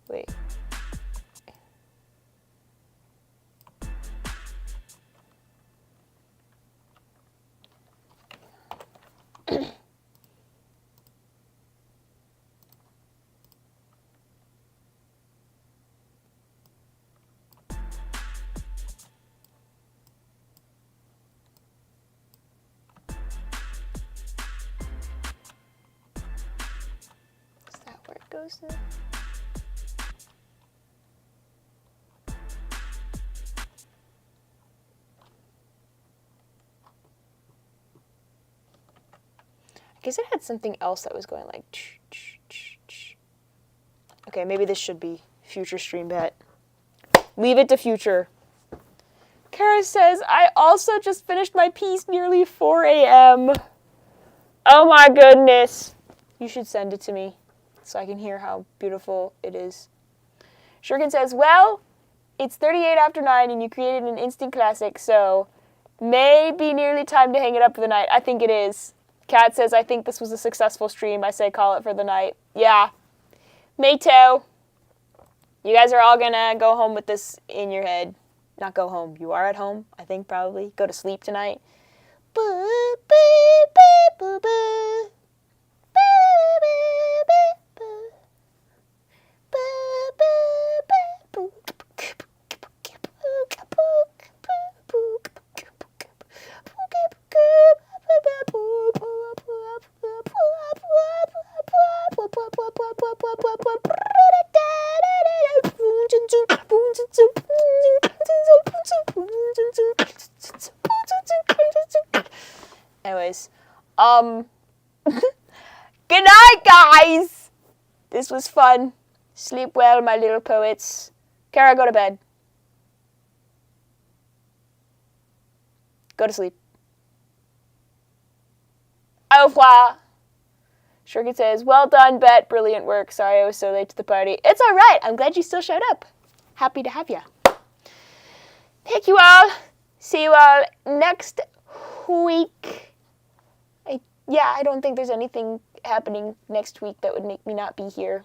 Wait. Is that where it goes then? I guess it had something else that was going like. Okay, maybe this should be future stream bet. Leave it to future. Kara says, I also just finished my piece nearly 4 a.m. Oh my goodness. You should send it to me so I can hear how beautiful it is. Shuriken says, well, it's 38 after 9 and you created an instant classic, so maybe nearly time to hang it up for the night. I think it is. Kat says, I think this was a successful stream. I say call it for the night. Yeah. Me too. You guys are all gonna go home with this in your head. Not go home. You are at home, I think, probably. Go to sleep tonight. Anyways, good night, guys. This was fun. Sleep well, my little poets. Kara, go to bed. Go to sleep. Au revoir. Shuriken says, well done, Bet. Brilliant work. Sorry I was so late to the party. It's all right. I'm glad you still showed up. Happy to have you. Thank you all. See you all next week. I don't think there's anything happening next week that would make me not be here.